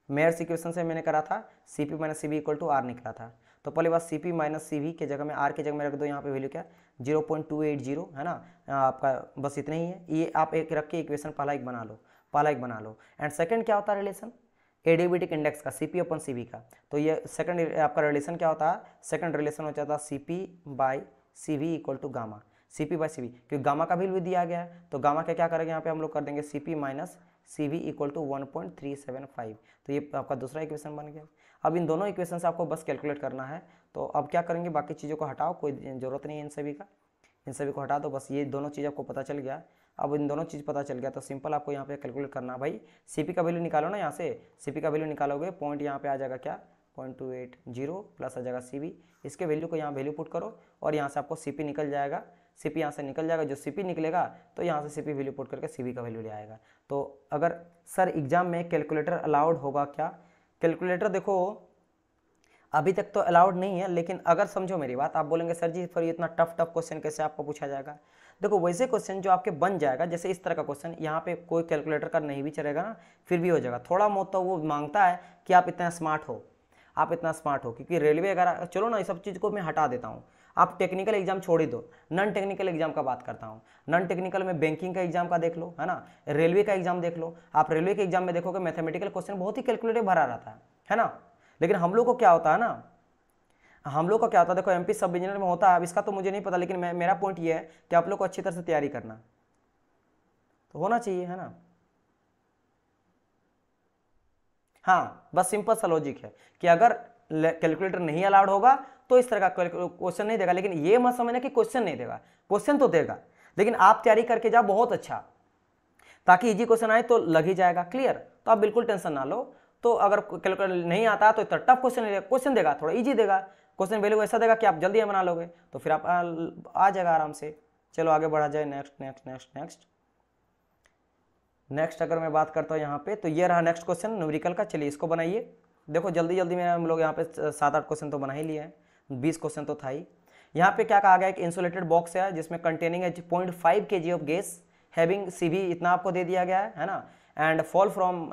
मेयर्स इक्वेशन से मैंने करा था CP minus CV equal to R निकला था। तो पहले बात CP माइनस CV के जगह में आर के जगह में रख दो, यहाँ पे वैल्यू क्या 0.280 है ना, आपका बस इतना ही है। ये आप एक रख के इक्वेशन पहला एक बना लो। एंड सेकंड क्या होता है रिलेशन, एडियाबेटिक इंडेक्स का CP अपन CV का। तो ये सेकंड आपका रिलेशन क्या होता है, सेकंड रिलेशन हो जाता है CP by CV equal to gamma, CP by CV, क्योंकि गामा का वैल्यू दिया गया है, तो गामा का क्या करेंगे यहाँ पे हम लोग कर देंगे CP minus CV equal to 1.375। तो ये आपका दूसरा इक्वेशन बन गया। अब इन दोनों इक्वेशन से आपको बस कैलकुलेट करना है। तो अब क्या करेंगे, बाकी चीज़ों को हटाओ, कोई ज़रूरत नहीं है इन सभी को हटा दो, बस ये दोनों चीज़ आपको पता चल गया। अब इन दोनों चीज़ पता चल गया तो सिंपल आपको यहाँ पे कैलकुलेट करना है भाई, CP का वैल्यू निकालो ना, यहाँ से CP का वैल्यू निकालोगे, पॉइंट यहाँ पे आ जाएगा क्या 0.280 प्लस आ जाएगा CV, इसके वैल्यू को यहाँ वैल्यू पुट करो और यहाँ से आपको CP निकल जाएगा, CP यहाँ से निकल जाएगा, जो CP निकलेगा तो यहाँ से CP वैल्यू पुट करके CV का वैल्यू ले आएगा। तो अगर सर एग्जाम में कैलकुलेटर अलाउड होगा क्या, कैलकुलेटर देखो अभी तक तो अलाउड नहीं है, लेकिन अगर समझो मेरी बात, आप बोलेंगे सर जी फिर इतना टफ क्वेश्चन कैसे आपको पूछा जाएगा। देखो वैसे क्वेश्चन जो आपके बन जाएगा, जैसे इस तरह का क्वेश्चन यहाँ पे कोई कैलकुलेटर का नहीं भी चलेगा ना, फिर भी हो जाएगा। थोड़ा बहुत तो वो मांगता है कि आप इतना स्मार्ट हो, क्योंकि रेलवे अगर, चलो ना इस सब चीज़ को मैं हटा देता हूँ, आप टेक्निकल एग्जाम छोड़ ही दो, नॉन टेक्निकल एग्जाम का बात करता हूँ। नॉन टेक्निकल में बैंकिंग का एग्जाम का देख लो, है ना, रेलवे का एग्जाम देख लो, आप रेलवे के एग्जाम में देखोगे मैथमेटिकल क्वेश्चन बहुत ही कैलकुलेटिव भरा रहता है ना। लेकिन हम लोग को क्या होता है ना, देखो MP सब इंजीनियर में होता है, अब इसका तो मुझे नहीं पता, लेकिन मेरा पॉइंट ये है कि आप लोग को अच्छी तरह से तैयारी करना तो होना चाहिए, है ना। हाँ, बस सिंपल सा लॉजिक है कि अगर कैलकुलेटर नहीं अलाउड होगा तो इस तरह का क्वेश्चन नहीं देगा। लेकिन ये मत समझना कि क्वेश्चन नहीं देगा, क्वेश्चन तो देगा, लेकिन आप तैयारी करके जाओ बहुत अच्छा, ताकि इजी क्वेश्चन आए तो लग ही जाएगा। क्लियर? तो आप बिल्कुल टेंशन ना लो। तो अगर कैलकुलेटर नहीं आता तो इतना टफ क्वेश्चन देगा, थोड़ा इजी देगा, क्वेश्चन वैल्यू ऐसा देगा कि आप जल्दी बना लोगे, तो फिर आप आ जाएगा आराम से। चलो आगे बढ़ा जाए। Next next next next next अगर मैं बात करता हूँ यहाँ पे, तो ये रहा नेक्स्ट क्वेश्चन न्यूमेरिकल का। चलिए इसको बनाइए। देखो जल्दी जल्दी में हम लोग यहाँ पे 7-8 क्वेश्चन तो बना ही लिए हैं, 20 क्वेश्चन तो था ही। यहाँ पे क्या कहा गया, एक इंसुलेटेड बॉक्स है जिसमें containing 0.5 kg of gas having CV, इतना आपको दे दिया गया है ना, and fall from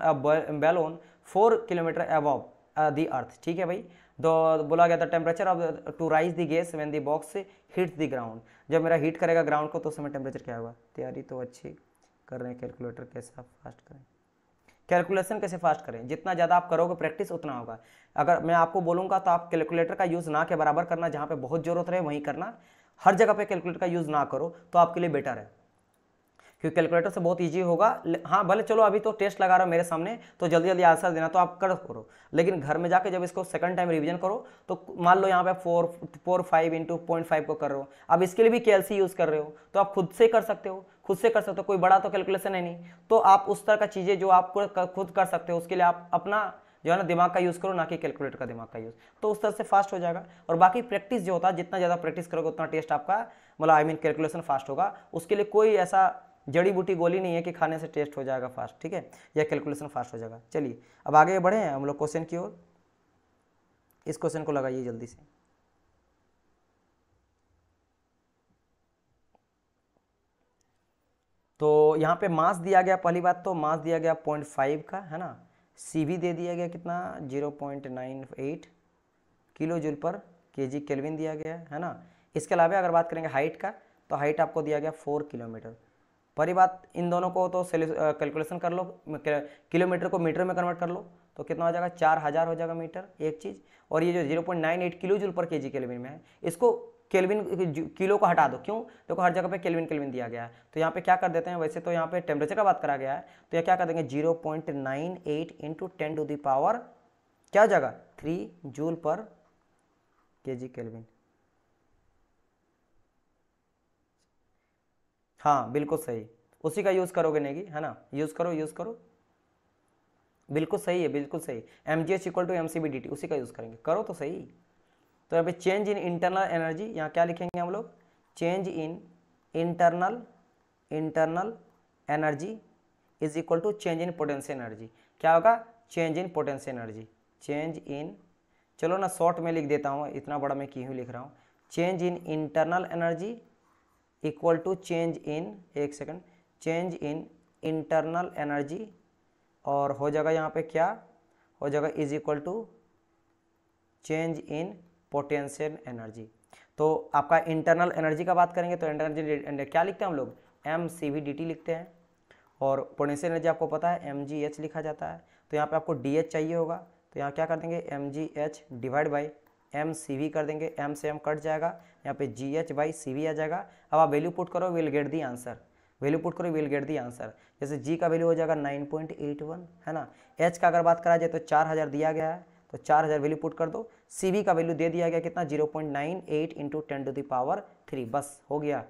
balloon 4 kilometre above the earth. ठीक है भाई, तो बोला गया था temperature of to rise the gas when the box hits the ground. जब मेरा हीट करेगा ग्राउंड को तो उस समय टेम्परेचर क्या होगा। तैयारी तो अच्छी कर रहे हैं, कैलकुलेटर कैसे आप फास्ट करें, कैलकुलेशन कैसे फास्ट करें, जितना ज़्यादा आप करोगे प्रैक्टिस उतना होगा। अगर मैं आपको बोलूँगा तो आप कैलकुलेटर का यूज़ ना के बराबर करना, जहाँ पे बहुत ज़रूरत रहे वहीं करना, हर जगह पे कैलकुलेटर का यूज़ ना करो तो आपके लिए बेटर है, क्योंकि कैलकुलेटर से बहुत इजी होगा। हाँ भले चलो अभी तो टेस्ट लगा रहा हूँ मेरे सामने तो जल्दी जल्दी आंसर देना तो आप करो, लेकिन घर में जाके जब इसको सेकंड टाइम रिवीजन करो तो मान लो यहाँ पे 4 5 इंटू 0.5 को कर रहे हो, अब इसके लिए भी KLC यूज़ कर रहे हो तो आप खुद से कर सकते हो, कोई बड़ा तो कैलकुलेशन है नहीं। तो आप उस तरह का चीज़ें जो आप खुद कर सकते हो उसके लिए आप अपना जो है ना दिमाग का यूज़ करो, ना कि कैलकुलेटर का दिमाग का यूज़, तो उस तरह से फास्ट हो जाएगा। और बाकी प्रैक्टिस जो होता है, जितना ज़्यादा प्रैक्टिस करोगे उतना टेस्ट आपका मतलब कैलकुलेशन फास्ट होगा। उसके लिए कोई ऐसा जड़ी बूटी गोली नहीं है कि खाने से टेस्ट हो जाएगा फास्ट, ठीक है, या कैलकुलेशन फास्ट हो जाएगा। चलिए अब आगे बढ़े हैं हम लोग क्वेश्चन की ओर। इस क्वेश्चन को लगाइए जल्दी से। तो यहाँ पे मास दिया गया, पहली बात तो मास दिया गया 0.5 का है ना, CV दे दिया गया कितना 0.98 किलो जूल पर KG केल्विन दिया गया है ना। इसके अलावा अगर बात करेंगे हाइट का, तो हाइट आपको दिया गया 4 किलोमीटर। पहली बात इन दोनों को तो कैलकुलेशन कर लो, किलोमीटर को मीटर में कन्वर्ट कर लो तो कितना हो जाएगा 4000 हो जाएगा मीटर एक चीज़। और ये जो 0.98 किलो जूल पर KG केल्विन में है, इसको केल्विन किलो को हटा दो, क्यों, देखो हर जगह पे केल्विन दिया गया है। तो यहाँ पे क्या कर देते हैं, वैसे तो यहाँ पे टेम्परेचर का बात करा गया है तो यहाँ क्या कर देंगे 0.98 इंटू 10 टू द पावर क्या हो जाएगा 3 जूल पर KG केल्विन। हाँ बिल्कुल सही, उसी का यूज़ करोगे नेगी है ना, यूज़ करो, बिल्कुल सही है, बिल्कुल सही। MGH equal to MCV dt उसी का यूज़ करेंगे, करो तो सही। तो यहाँ पे चेंज इन इंटरनल एनर्जी, यहाँ क्या लिखेंगे हम लोग, change in internal energy is equal to change in potential energy. क्या होगा, change in potential energy, change in, चलो ना शॉर्ट में लिख देता हूँ, इतना बड़ा मैं क्यों लिख रहा हूँ, change in internal energy equal to change in, एक second, change in internal energy, और हो जाएगा यहाँ पे क्या हो जाएगा is equal to change in potential energy. तो आपका इंटरनल एनर्जी का बात करेंगे तो एनर्जी क्या लिखते हैं हम लोग, MCV dt लिखते हैं, और पोटेंशियल एनर्जी आपको पता है MGH लिखा जाता है। तो यहाँ पे आपको DH चाहिए होगा, तो यहाँ क्या कर देंगे MGH डिवाइड बाई MCV कर देंगे, M से M कट जाएगा, यहाँ पे GH बाई CV आ जाएगा। अब आप वैल्यू पुट करो, will get the answer, value put करो, विल गेट दी आंसर। जैसे G का वैल्यू हो जाएगा 9.81 है ना, H का अगर बात करा जाए तो 4000 दिया गया है तो 4000 वैल्यू पुट कर दो, CV का वैल्यू दे दिया गया कितना 0.98 इंटू 10 टू द पावर 3, बस हो गया।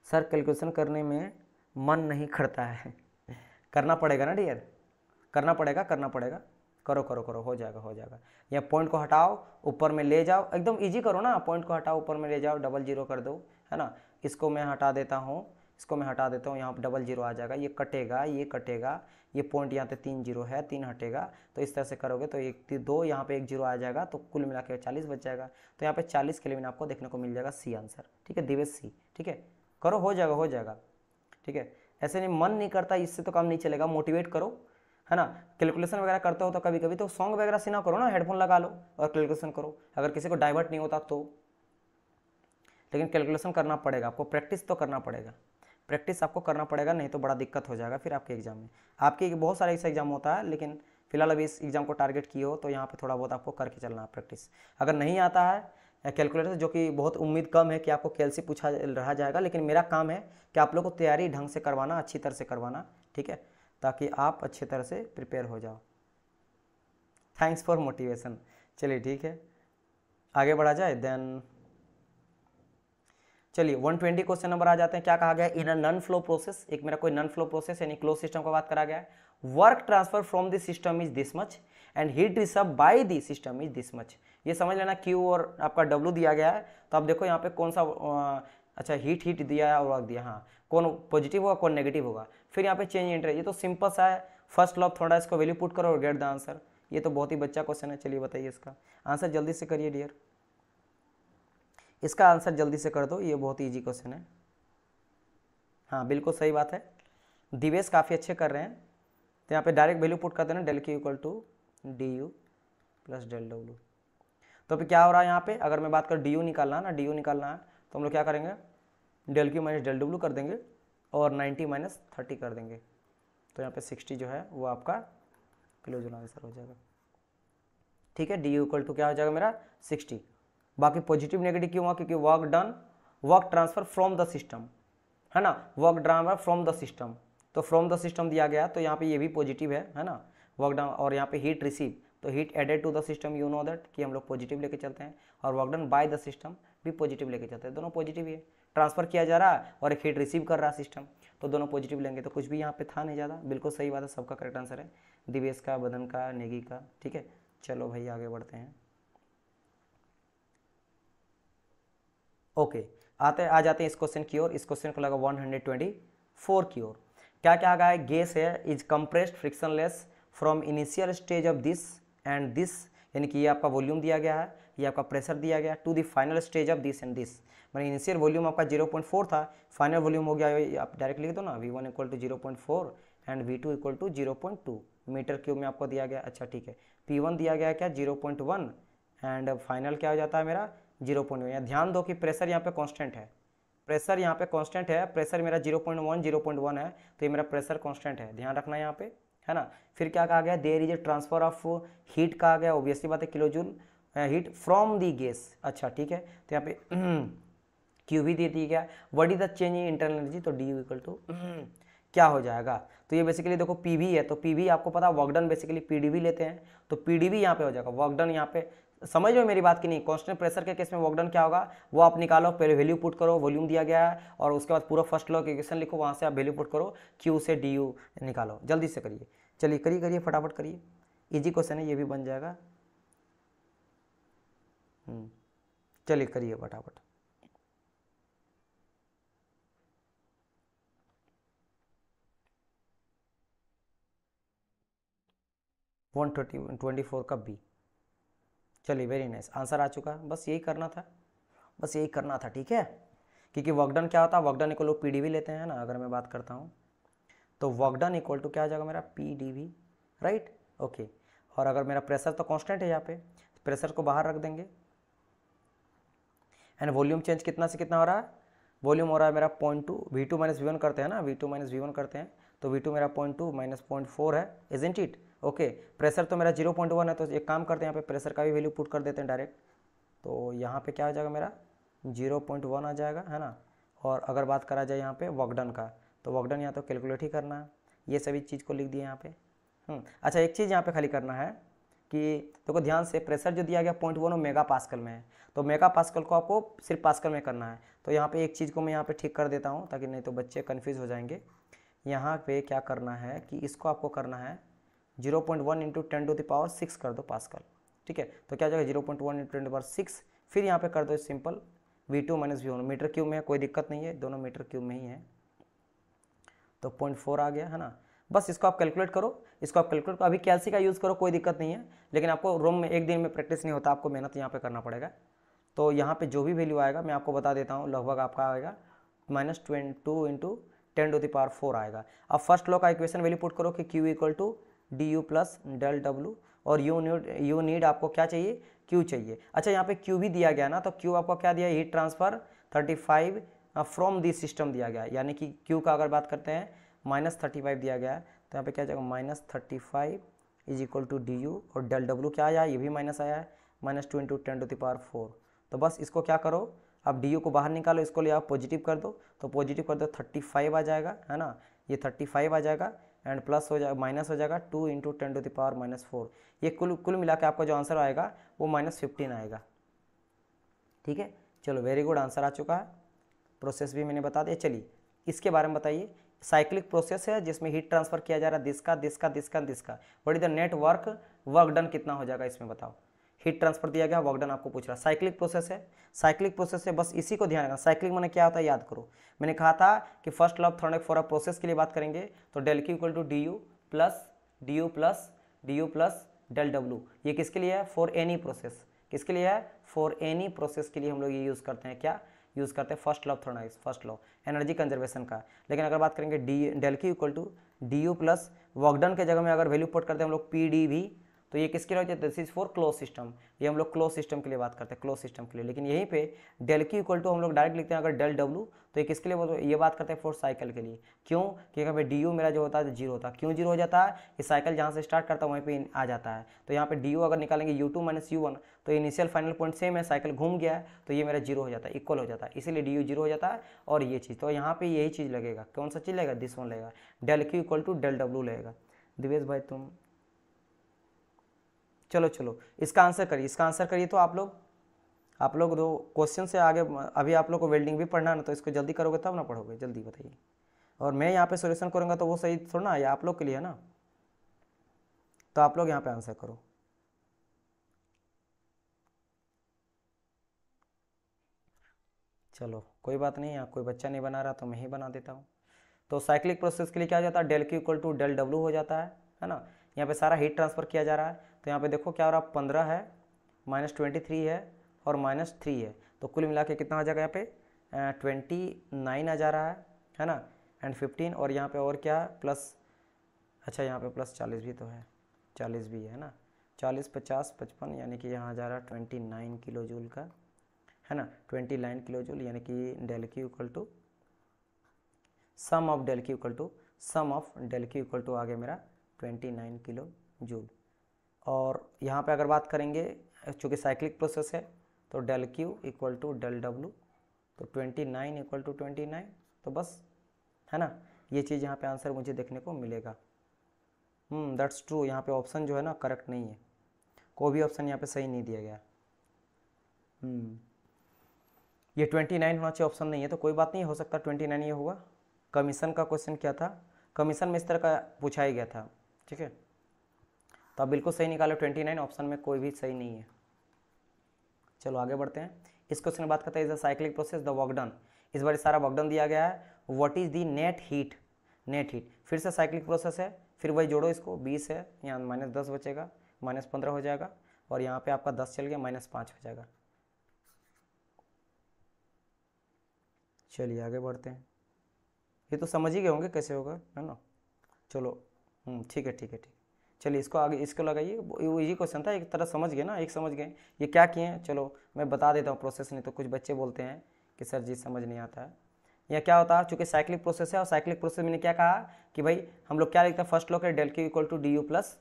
सर कैलकुलेशन करने में मन नहीं करता है करना पड़ेगा ना डियर, करना पड़ेगा, करो, हो जाएगा। या पॉइंट को हटाओ ऊपर में ले जाओ, एकदम इजी करो ना, पॉइंट को हटाओ ऊपर में ले जाओ, 00 कर दो है ना। इसको मैं हटा देता हूँ, यहाँ पर 00 आ जाएगा, ये कटेगा, ये पॉइंट यहाँ पे 3 0 है, 3 हटेगा, तो इस तरह से करोगे तो 1 2 यहाँ पे 1 0 आ जाएगा, तो कुल मिला के 40 बच जाएगा। तो यहाँ पे 40 केल्विन आपको देखने को मिल जाएगा, सी आंसर, ठीक है, दिवेश सी, ठीक है, करो, हो जाएगा, ठीक है। ऐसे नहीं, मन नहीं करता, इससे तो काम नहीं चलेगा, मोटिवेट करो है ना। कैलकुलेशन वगैरह करते हो तो कभी कभी तो सॉन्ग वगैरह सुना करो ना, हेडफोन लगा लो और कैलकुलेशन करो, अगर किसी को डाइवर्ट नहीं होता तो। लेकिन कैलकुलेशन करना पड़ेगा आपको, प्रैक्टिस तो करना पड़ेगा, प्रैक्टिस आपको करना पड़ेगा, नहीं तो बड़ा दिक्कत हो जाएगा फिर आपके एग्जाम में। आपके बहुत सारे ऐसे एग्जाम होता है, लेकिन फिलहाल अभी इस एग्जाम को टारगेट किए हो तो यहाँ पे थोड़ा बहुत आपको करके चलना है प्रैक्टिस। अगर नहीं आता है कैलकुलेटर, जो कि बहुत उम्मीद कम है कि आपको KLC पूछा रहा जाएगा, लेकिन मेरा काम है कि आप लोग को तैयारी ढंग से करवाना, अच्छी तरह से करवाना, ठीक है, ताकि आप अच्छी तरह से प्रिपेयर हो जाओ। Thanks for motivation. चलिए ठीक है, आगे बढ़ा जाए। देन चलिए 120 क्वेश्चन नंबर आ जाते हैं। क्या कहा गया? इन अ नॉन फ्लो प्रोसेस, एक मेरा कोई नॉन फ्लो प्रोसेस यानी क्लोज सिस्टम का बात करा गया है। Work transfer from the system is this much and heat receive by the system is this much. ये समझ लेना, Q और आपका W दिया गया है। तो आप देखो यहाँ पे कौन सा अच्छा हीट दिया है और वर्क दिया, हाँ कौन पॉजिटिव होगा कौन नेगेटिव होगा। फिर यहाँ पे चेंज इंटर, ये तो सिंपल सा है। फर्स्ट लॉ थोड़ा इसको वैल्यू पुट करो और गेट द आंसर। ये तो बहुत ही बच्चा क्वेश्चन है। चलिए बताइए इसका आंसर जल्दी से करिए डियर, इसका आंसर जल्दी से कर दो, ये बहुत ही ईजी क्वेश्चन है। हाँ बिल्कुल सही बात है, दिवेश काफ़ी अच्छे कर रहे हैं। तो यहाँ पे डायरेक्ट वैल्यू पुट कर देना, del Q equal to D U plus del W. तो फिर क्या हो रहा है यहाँ पे, अगर मैं बात कर डी यू निकालना है ना, डी यू निकालना है तो हम लोग क्या करेंगे, del Q minus del W कर देंगे और 90 माइनस 30 कर देंगे। तो यहाँ पे 60 जो है वो आपका किलो जूल आंसर हो जाएगा। ठीक है, डी यू इक्वल टू क्या हो जाएगा मेरा 60। बाकी पॉजिटिव नेगेटिव क्यों हुआ, क्योंकि work done, work transfer from the system है ना, work transfer from the system. तो फ्रॉम द सिस्टम दिया गया तो यहाँ पे ये भी पॉजिटिव है ना, वर्क डन। और यहाँ पे हीट रिसीव, तो heat added to the system, you know that कि हम लोग पॉजिटिव लेके चलते हैं। और work done by the system भी पॉजिटिव लेके चलते हैं, दोनों पॉजिटिव ही है। ट्रांसफर किया जा रहा है और एक हीट रिसीव कर रहा है सिस्टम, तो दोनों पॉजिटिव लेंगे। तो कुछ भी यहाँ पे था नहीं ज़्यादा, बिल्कुल सही बात है, सबका करेक्ट आंसर है, दिवेश का, बदन का, नेगी का। ठीक है, चलो भाई आगे बढ़ते हैं। ओके आ जाते हैं इस क्वेश्चन की ओर। इस क्वेश्चन को लगा 124 की ओर। क्या क्या आ गया है, गैस है is compressed frictionless from initial stage of this and this, यानी कि ये आपका वॉल्यूम दिया गया है, ये आपका प्रेशर दिया गया to the final stage of this and this. मैंने इनिशियल वॉल्यूम आपका 0.4 था, फाइनल वॉल्यूम हो गया, आप डायरेक्ट लिख दो ना, V1 equal to 0.4 and V2 equal to 0.2 metre cube में आपको दिया गया। अच्छा ठीक है, P1 दिया गया है क्या 0.1 एंड फाइनल क्या हो जाता है मेरा 0.1। यहाँ ध्यान दो कि प्रेशर यहाँ पे कांस्टेंट है, प्रेशर यहाँ पे कांस्टेंट है, प्रेशर मेरा 0.1 है, तो ये मेरा प्रेशर कांस्टेंट है, ध्यान रखना यहाँ पे है ना। फिर क्या कहा गया, there is a transfer of heat कहा गया, ऑब्वियसली बात है kilo joule heat from the gas. अच्छा ठीक है, तो यहाँ पे क्यू भी दे दिया गया, what is the change in internal energy, तो डी यू इक्वल टू क्या हो जाएगा। तो ये बेसिकली देखो पीवी है, तो पीवी आपको पता है वर्क डन बेसिकली पीडीवी लेते हैं, तो पीडीवी यहाँ पे हो जाएगा, वर्क डन यहाँ पे। समझ लो मेरी बात की नहीं, कांस्टेंट प्रेशर के केस में वर्क डन क्या होगा वो आप निकालो, पहले वैल्यू पुट करो, वॉल्यूम दिया गया है, और उसके बाद पूरा फर्स्ट लॉ इक्वेशन लिखो, वहाँ से आप वैल्यू पुट करो, क्यू से डी यू निकालो, जल्दी से करिए। चलिए करिए फटाफट करिए, इजी क्वेश्चन है, ये भी बन जाएगा। चलिए करिए फटाफट। वन 24 का बी। चलिए वेरी नाइस, आंसर आ चुका है, बस यही करना था, बस यही करना था। ठीक है, क्योंकि वर्क डन क्या होता है, work done equal to PDV लेते हैं ना, अगर मैं बात करता हूँ तो वर्क डन इक्वल टू क्या आ जाएगा मेरा पीडीवी, राइट। ओके, और अगर मेरा प्रेशर तो कांस्टेंट है यहाँ पे, प्रेशर को बाहर रख देंगे, एंड वॉल्यूम चेंज कितना से कितना हो रहा है, वॉल्यूम हो रहा है मेरा 0.2, V2 माइनस V1 करते हैं ना, V2 माइनस V1 करते हैं, तो V2 मेरा 0.2 माइनस 0.4 है, इजंट इट। ओके, प्रेशर तो मेरा 0.1 है, तो एक काम करते हैं यहाँ पे प्रेशर का भी वैल्यू पुट कर देते हैं डायरेक्ट, तो यहाँ पे क्या हो जाएगा मेरा 0.1 आ जाएगा है ना। और अगर बात करा जाए यहाँ पे वर्क डन का, तो वर्क डन यहाँ तो कैलकुलेट ही करना है, ये सभी चीज़ को लिख दिए यहाँ पे। अच्छा एक चीज़ यहाँ पे खाली करना है कि देखो ध्यान से, प्रेशर जो दिया गया 0.1 मेगा पास्कल में है, तो मेगा पास्कल को आपको सिर्फ पास्कल में करना है। तो यहाँ पे एक चीज़ को मैं यहाँ पे ठीक कर देता हूँ, ताकि नहीं तो बच्चे कन्फ्यूज़ हो जाएंगे। यहाँ पे क्या करना है कि इसको आपको करना है 0.1 इंटू 10⁶ कर दो पास्कल। ठीक है, तो क्या जाएगा 0.1 इंटू 10⁶, फिर यहाँ पे कर दो simple V2 minus V1, metre cube में है, कोई दिक्कत नहीं है, दोनों मीटर क्यूब में ही है, तो 0.4 आ गया है ना। बस इसको आप कैलकुलेट करो, इसको आप कैलकुलेट करो, अभी कैलसी का यूज़ करो, कोई दिक्कत नहीं है, लेकिन आपको रूम में एक दिन में प्रैक्टिस नहीं होता, आपको मेहनत यहाँ पे करना पड़ेगा। तो यहाँ पे जो भी वैल्यू आएगा मैं आपको बता देता हूँ, लगभग आपका आएगा -22 इंटू 10⁴ आएगा। अब फर्स्ट लॉ का इक्वेशन वैल्यू पुट करो कि Q equal to D U plus del W, और यू नीड आपको क्या चाहिए, Q चाहिए। अच्छा यहाँ पे Q भी दिया गया ना, तो Q आपको क्या दिया, heat transfer 35 from this system दिया गया, यानी कि Q का अगर बात करते हैं -35 दिया गया है, तो यहाँ पे क्या जाएगा -35 is equal to D U, और डेल डब्ल्यू क्या आया, ये भी माइनस आया है, -2 इंटू 10⁴। तो बस इसको क्या करो, अब डी यू को बाहर निकालो, इसको ले आप पॉजिटिव कर दो, तो पॉजिटिव कर दो 35 आ जाएगा है ना, ये 35 आ जाएगा, एंड प्लस हो जाएगा, माइनस हो जाएगा 2 इंटू 10⁻⁻4। ये कुल मिला के आपका जो आंसर आएगा वो -15 आएगा। ठीक है, चलो वेरी गुड, आंसर आ चुका है। प्रोसेस भी मैंने बता दिया। चलिए इसके बारे में बताइए। साइक्लिक प्रोसेस है जिसमें हीट ट्रांसफर किया जा रहा है दिस का। What is the net work done कितना हो जाएगा इसमें बताओ। हीट ट्रांसफर दिया गया, वर्क डन आपको पूछ रहा है। साइक्लिक प्रोसेस है, बस इसी को ध्यान रखना। साइक्लिक मैंने क्या होता है याद करो। मैंने कहा था कि first law of thermodynamics for a process के लिए बात करेंगे तो del Q equal to D U plus del W. ये किसके लिए है? For any process. किसके लिए है? फॉर एनी प्रोसेस के लिए हम लोग ये यूज़ करते हैं। क्या यूज़ करते हैं? First law of thermodynamics, first law energy conservation का। लेकिन अगर बात करेंगे del Q equal to D U plus work done के जगह में अगर वैल्यू पुट करते हैं हम लोग पी डी वी, तो ये किसके लिए होता है? This is for close system. ये हम लोग क्लोज सिस्टम के लिए बात करते हैं, क्लोज सिस्टम के लिए। लेकिन यहीं पे डेल क्यू इक्वल टू हम लोग डायरेक्ट लिखते हैं अगर डेल डब्ल्यू, तो ये किसके लिए बोलते हैं? ये बात करते हैं फॉर साइकिल के लिए। क्यों? क्योंकि यहाँ पे डी यू मेरा जो होता है जीरो होता है। क्यों जीरो हो जाता है? ये साइकिल जहाँ से स्टार्ट करता है वहीं पे आ जाता है। तो यहाँ पे डी यू अगर निकालेंगे U2 माइनस U1, तो इनिशियल फाइनल पॉइंट सेम है, साइकिल घूम गया है, तो ये मेरा जीरो हो जाता है, इक्वल हो जाता है, इसीलिए डी यू जीरो हो जाता है। और ये चीज़, तो यहाँ पे यही चीज़ लगेगा। कौन सा चीज़ लगेगा? दिस वन लगेगा, del Q equal to del W लगेगा। दिवेश भाई तुम चलो इसका आंसर करिए। तो आप लोग दो क्वेश्चन से आगे, अभी आप लोग को वेल्डिंग भी पढ़ना है ना, तो इसको जल्दी करोगे तब ना पढ़ोगे, जल्दी बताइए। और मैं यहाँ पे सॉल्यूशन करूँगा तो वो सही थोड़ा ना, या आप लोग के लिए है ना, तो आप लोग यहाँ पे आंसर करो। चलो कोई बात नहीं, यहाँ कोई बच्चा नहीं बना रहा तो मैं ही बना देता हूँ। तो साइक्लिक प्रोसेस के लिए क्या हो जाता है? Del Q equal to del W हो जाता है ना। यहाँ पे सारा हीट ट्रांसफर किया जा रहा है, तो यहाँ पे देखो क्या हो रहा है, 15 है, -23 है और -3 है, तो कुल मिला के कितना आ जाएगा? यहाँ पे 29 आ जा रहा है ना, एंड 15, और यहाँ पे और क्या प्लस, अच्छा यहाँ पे प्लस 40 भी तो है, 40 भी है ना, 40, 50, 55, यानी कि यहाँ जा रहा है 29 किलो जूल का, है ना, 29 किलो जूल, यानी कि del Q equal to sum of del Q equal to आ गया मेरा 29 किलो जूल। और यहाँ पे अगर बात करेंगे, चूँकि साइक्लिक प्रोसेस है, तो del Q equal to del W, तो 29 इक्वल टू 29, तो बस, है ना, ये चीज़ यहाँ पे आंसर मुझे देखने को मिलेगा। दैट्स ट्रू, यहाँ पे ऑप्शन जो है ना करेक्ट नहीं है, कोई भी ऑप्शन यहाँ पे सही नहीं दिया गया। ये 29 होना चाहिए, ऑप्शन नहीं है, तो कोई बात नहीं, हो सकता 29 ये होगा। कमीशन का क्वेश्चन क्या था? कमीशन में इस तरह का पूछा ही गया था, ठीक है, तो आप बिल्कुल सही निकालो, 29 ऑप्शन में कोई भी सही नहीं है। चलो आगे बढ़ते हैं। इस क्वेश्चन में बात करते हैं, is the cyclic process the work done. इस बार सारा वर्क डन दिया गया है। What is the net heat, फिर से साइक्लिक प्रोसेस है, फिर वही जोड़ो, इसको 20 है, यहाँ -10 बचेगा, -15 हो जाएगा, और यहाँ पे आपका 10 चल गया, -5 हो जाएगा। चलिए आगे बढ़ते हैं। ये तो समझ ही गए होंगे कैसे होगा, है ना। चलो ठीक है। चलिए इसको आगे, इसको लगाइए, वो यही क्वेश्चन था, एक तरह समझ गए ना, एक समझ गए ये क्या किए हैं। चलो मैं बता देता हूँ प्रोसेस, नहीं तो कुछ बच्चे बोलते हैं कि सर जी समझ नहीं आता है। यह क्या होता है, चूँकि साइक्लिक प्रोसेस है, और साइक्लिक प्रोसेस मैंने क्या कहा कि भाई हम लोग क्या लिखते हैं, फर्स्ट लॉ के del Q equal to D U plus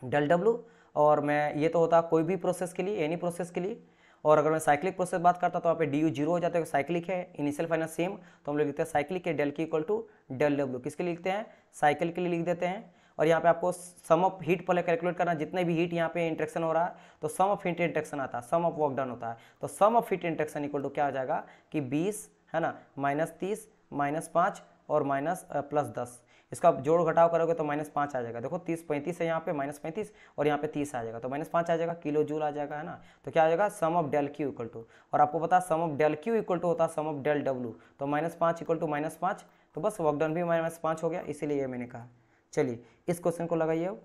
del W, और मैं ये तो होता कोई भी प्रोसेस के लिए, एनी प्रोसेस के लिए। और अगर मैं साइक्लिक प्रोसेस बात करता तो यहाँ पे डी यू जीरो हो जाता है, साइक्लिक है, इनिशियल फाइनल सेम, तो हम लोग लिखते हैं साइक्लिक के del Q equal to del W. किसके लिए लिखते हैं? साइकिल के लिए लिख देते हैं। और यहाँ पे आपको सम ऑफ हीट पहले कैलकुलेट करना, जितने भी हीट यहाँ पे इंट्रैक्शन हो रहा है, तो सम ऑफ हीट इंट्रैक्शन आता है, सम ऑफ वर्क डन होता है, तो sum of heat interaction equal to क्या हो जाएगा कि 20, है ना, -30, -5 और +10। इसका आप जोड़ घटाव करोगे तो -5 आ जाएगा। देखो 30, 35 है यहाँ पे, -35, और यहाँ पे 30 आ जाएगा, तो -5 आ जाएगा, किलो जूल आ जाएगा, है ना। तो क्या आ जाएगा? Sum of del Q equal to, और आपको पता sum of del Q equal to होता है सम ऑफ डेल डब्ल्यू, तो -5 इक्वल टू -5, तो बस वर्क डन भी -5 हो गया, इसीलिए ये मैंने कहा। चलिए इस क्वेश्चन को लगाइए अब।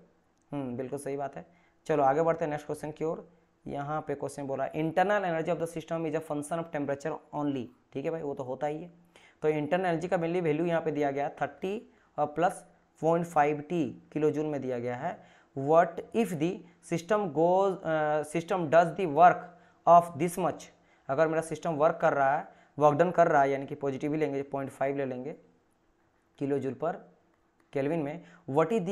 बिल्कुल सही बात है। चलो आगे बढ़ते हैं नेक्स्ट क्वेश्चन की ओर। यहाँ पे क्वेश्चन बोला internal energy of the system is a function of temperature only. ठीक है भाई, वो तो होता ही है। तो इंटरनल एनर्जी का मेनली वैल्यू यहाँ पे दिया गया 30 और प्लस 0.5T किलो जूल में दिया गया है। What if the system does the work of this much. अगर मेरा सिस्टम वर्क कर रहा है, वर्क डन कर रहा है, यानी कि पॉजिटिव ही लेंगे, 0.5 ले लेंगे किलो जूल पर केल्विन में। What is the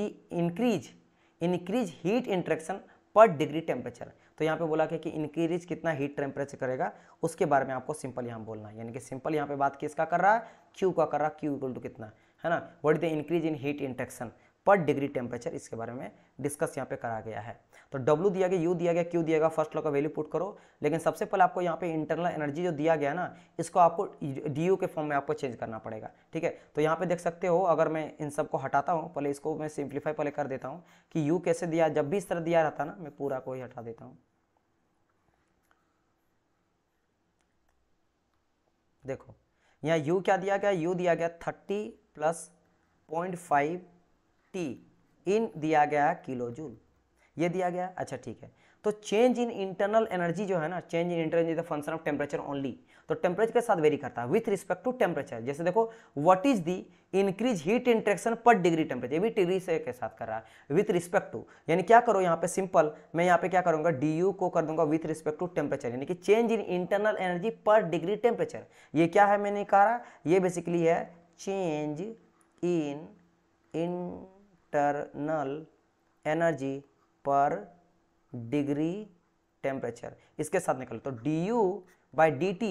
increase heat interaction पर डिग्री टेम्परेचर। तो यहाँ पे बोला कि इंक्रीज कितना हीट टेम्परेचर करेगा, उसके बारे में आपको सिंपल यहाँ बोलना है। यानी कि सिंपल यहाँ पे बात किसका कर रहा है? क्यू का कर रहा है, क्यू इक्वल टू कितना, है ना, what is the increase in heat interaction per degree temperature, इसके बारे में डिस्कस यहाँ पे करा गया है। तो W दिया गया, U दिया गया, Q दिया गया, फर्स्ट लॉ का वैल्यू पुट करो। लेकिन सबसे पहले आपको यहाँ पे इंटरनल एनर्जी जो दिया गया ना, इसको आपको DU के फॉर्म में आपको चेंज करना पड़ेगा, ठीक है। तो यहाँ पे देख सकते हो, अगर मैं इन सबको हटाता हूँ, पहले इसको मैं सिंप्लीफाई पहले कर देता हूँ कि U कैसे दिया, जब भी इस तरह दिया रहता ना, मैं पूरा को ही हटा देता हूँ। देखो यहाँ U क्या दिया गया, U दिया गया 30 + 0.5 T इन दिया गया किलो जूल, ये दिया गया। अच्छा ठीक है, तो चेंज इन इंटरनल एनर्जी जो है ना, change in internal energy the function of temperature only, तो टेम्परेचर के साथ वेरी करता है विथ रिस्पेक्ट टू टेम्परेचर। जैसे देखो what is the increase heat interaction पर डिग्री टेम्परेचर, ये भी डिग्री से के साथ कर रहा है विथ रिस्पेक्ट टू, यानी क्या करो यहाँ पे सिंपल, मैं यहाँ पे क्या करूंगा, DU को कर दूंगा विथ रिस्पेक्ट टू टेम्परेचर, यानी कि change in internal energy per degree temperature. ये क्या है मैंने कहा, ये बेसिकली है change in internal energy per degree temperature, इसके साथ निकल, तो du/dt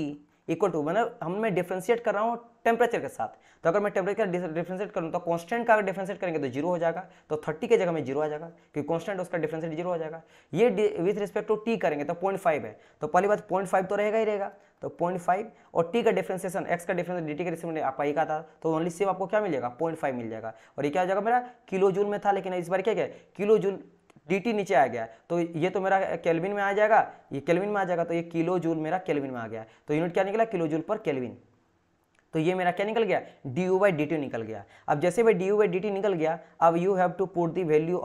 इक्वल टू, मतलब हम मैं डिफ्रेंशिएट कर रहा हूँ टेम्परेचर के साथ, तो अगर मैं टेम्परेचर डिफ्रेंशिएट करूँ तो कांस्टेंट का अगर डिफ्रेंशिएट करेंगे तो जीरो हो जाएगा, तो 30 के जगह में जीरो आ जाएगा क्योंकि कांस्टेंट उसका डिफ्रेंशिएट जीरो हो जाएगा। ये विथ रिस्पेक्ट टू t करेंगे तो 0.5 है, तो पहली बात 0.5 तो रहेगा ही रहेगा, तो 0.5 और t का डिफ्रेंशिएशन, x का डिफ्रेंशिएशन dt का डिफ्रेंशिएशन आपका एक आता, तो ओनली सेम आपको क्या मिल जाएगा, 0.5 मिल जाएगा। और ये क्या हो जाएगा मेरा किलो जूल में था, लेकिन इस बार क्या किलो जूल dt नीचे आ गया, तो ये तो मेरा केल्विन में आ जाएगा, ये केल्विन में आ जाएगा, तो ये किलो जूल मेरा केल्विन में आ गया, तो यूनिट क्या निकला, किलो जूल पर केल्विन। तो ये मेरा क्या निकल गया, du/dt निकल गया। अब जैसे भाई du/dt निकल गया, अब you have to put the value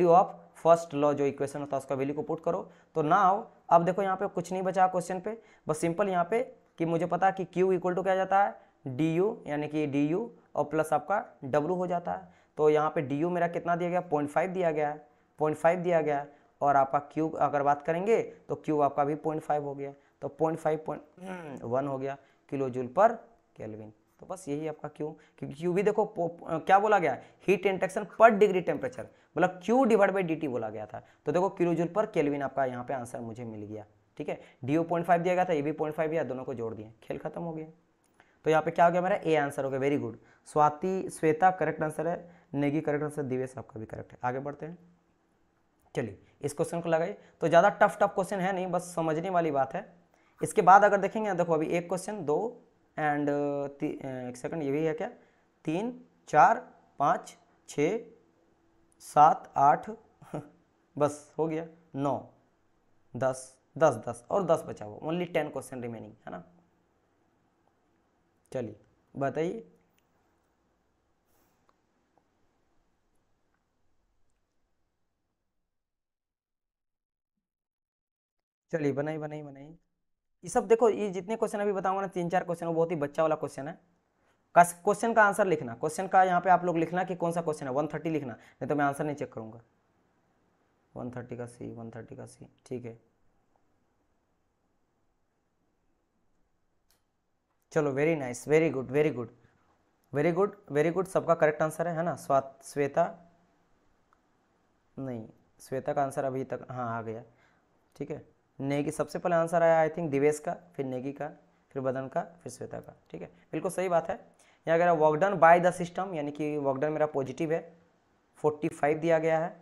of first law, जो इक्वेशन होता है उसका वैल्यू को पुट करो। तो नाउ अब देखो यहाँ पे कुछ नहीं बचा क्वेश्चन पे, बस सिंपल यहाँ पे कि मुझे पता कि Q इक्वल टू क्या जाता है, du, यानी कि du और प्लस आपका W हो जाता है। तो यहाँ पे du मेरा कितना दिया गया, 0.5 दिया गया है, 0.5 दिया गया, और आपका Q अगर बात करेंगे तो Q आपका भी 0.5 हो गया, तो 0.5.1 हो गया किलो जूल पर केल्विन। तो बस यही आपका Q, क्योंकि Q भी देखो क्या बोला गया, heat interaction per degree temperature, मतलब Q/dt बोला गया था, तो देखो किलो जूल पर केल्विन आपका यहाँ पे आंसर मुझे मिल गया, ठीक है। du 0.5 दिया गया था, ये भी 0.5 दिया, दोनों को जोड़ दिए, खेल खत्म हो गया। तो यहाँ पे क्या हो गया मेरा, ए आंसर हो गया, very good. Shweta correct answer है, नेगी करेक्ट आंसर, दिवेश आपका भी करेक्ट है। आगे बढ़ते हैं, चलिए इस क्वेश्चन को लगाइए। तो ज़्यादा टफ क्वेश्चन है नहीं, बस समझने वाली बात है। इसके बाद अगर देखेंगे, देखो अभी एक क्वेश्चन, 2 एंड एक सेकंड, ये भी है क्या, 3 4 5 6 7 8 बस हो गया, 9 10 10 10 और 10 बचा हुआ, ओनली 10 क्वेश्चन रिमेनिंग है ना। चलिए बताइए, चलिए बनाइए बनाइए बनाइए। ये सब देखो, ये जितने क्वेश्चन अभी बताऊंगा ना, 3 4 क्वेश्चन, वो बहुत ही बच्चा वाला क्वेश्चन है। क्वेश्चन का आंसर लिखना, क्वेश्चन का यहाँ पे आप लोग लिखना कि कौन सा क्वेश्चन है, 130 लिखना, नहीं तो मैं आंसर नहीं चेक करूंगा। 130 का सी, 130 का सी, ठीक है। चलो very nice, very good very good very good very good, सबका करेक्ट आंसर है ना। श्वेता नहीं, श्वेता का आंसर अभी तक हाँ आ गया, ठीक है। नेगी सबसे पहले आंसर आया आई थिंक, दिवेश का, फिर नेगी का, फिर बदन का, फिर श्वेता का, ठीक है, बिल्कुल सही बात है। यहाँ अगर work done by the system, यानी कि वर्क डन मेरा पॉजिटिव है, 45 दिया गया है।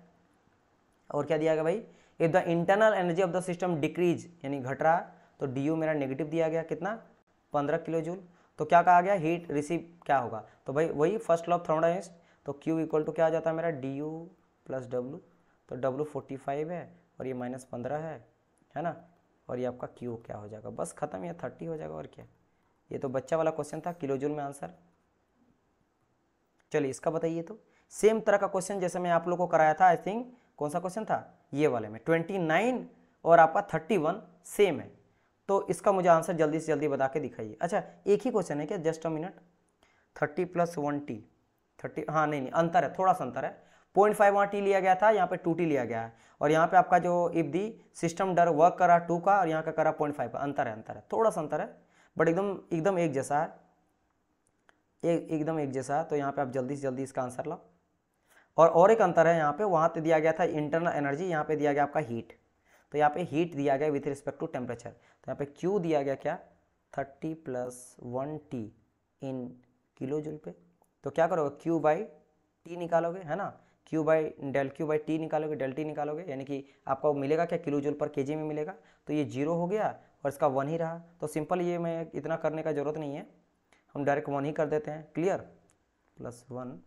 और क्या दिया गया भाई, if the internal energy of the system decrease, यानी घट रहा, तो du मेरा नेगेटिव दिया गया, कितना, 15 किलो जूल। तो क्या कहा गया, हीट रिसीव क्या होगा, तो भाई वही फर्स्ट लॉ ऑफ थर्मोडायनेमिक्स, तो Q इक्वल टू क्या आ जाता है मेरा, du + W, तो W 45 है और ये -15 है ना, और ये आपका Q क्या हो जाएगा, बस खत्म, ये 30 हो जाएगा, और क्या। ये तो बच्चा वाला क्वेश्चन था, किलो जूल में आंसर। चलिए इसका बताइए, तो सेम तरह का क्वेश्चन जैसे मैं आप लोगों को कराया था, आई थिंक कौन सा क्वेश्चन था, ये वाले में 29 और आपका 31 सेम है, तो इसका मुझे आंसर जल्दी से जल्दी बता के दिखाइए। अच्छा एक ही क्वेश्चन है क्या, जस्ट अ मिनट, 30 + 1t 30, हाँ नहीं नहीं अंतर है, थोड़ा सा अंतर है, 0.5 वहाँ t लिया गया था, यहाँ पे 2t लिया गया है, और यहाँ पे आपका जो इफ दी सिस्टम डर वर्क करा 2 का, और यहाँ का करा 0.5 का, अंतर है, थोड़ा सा अंतर है, बट एकदम एकदम एक जैसा है, एकदम एक जैसा। तो यहाँ पे आप जल्दी से जल्दी इसका आंसर लो। और एक अंतर है, यहाँ पे वहाँ पे दिया गया था इंटरनल एनर्जी, यहाँ पे दिया गया आपका हीट, तो यहाँ पे हीट दिया गया विथ रिस्पेक्ट टू टेम्परेचर, तो यहाँ पे Q दिया गया क्या, 30 + 1t इन किलो जूल पे, तो क्या करोगे, क्यू बाई टी निकालोगे, है ना, क्यू बाई टी निकालोगे, डेल टी निकालोगे, यानी कि आपको मिलेगा क्या, किलो जूल पर केजी में मिलेगा। तो ये 0 हो गया और इसका 1 ही रहा। तो सिंपल, ये मैं इतना करने का जरूरत नहीं है, हम डायरेक्ट 1 ही कर देते हैं। Clear, plus 1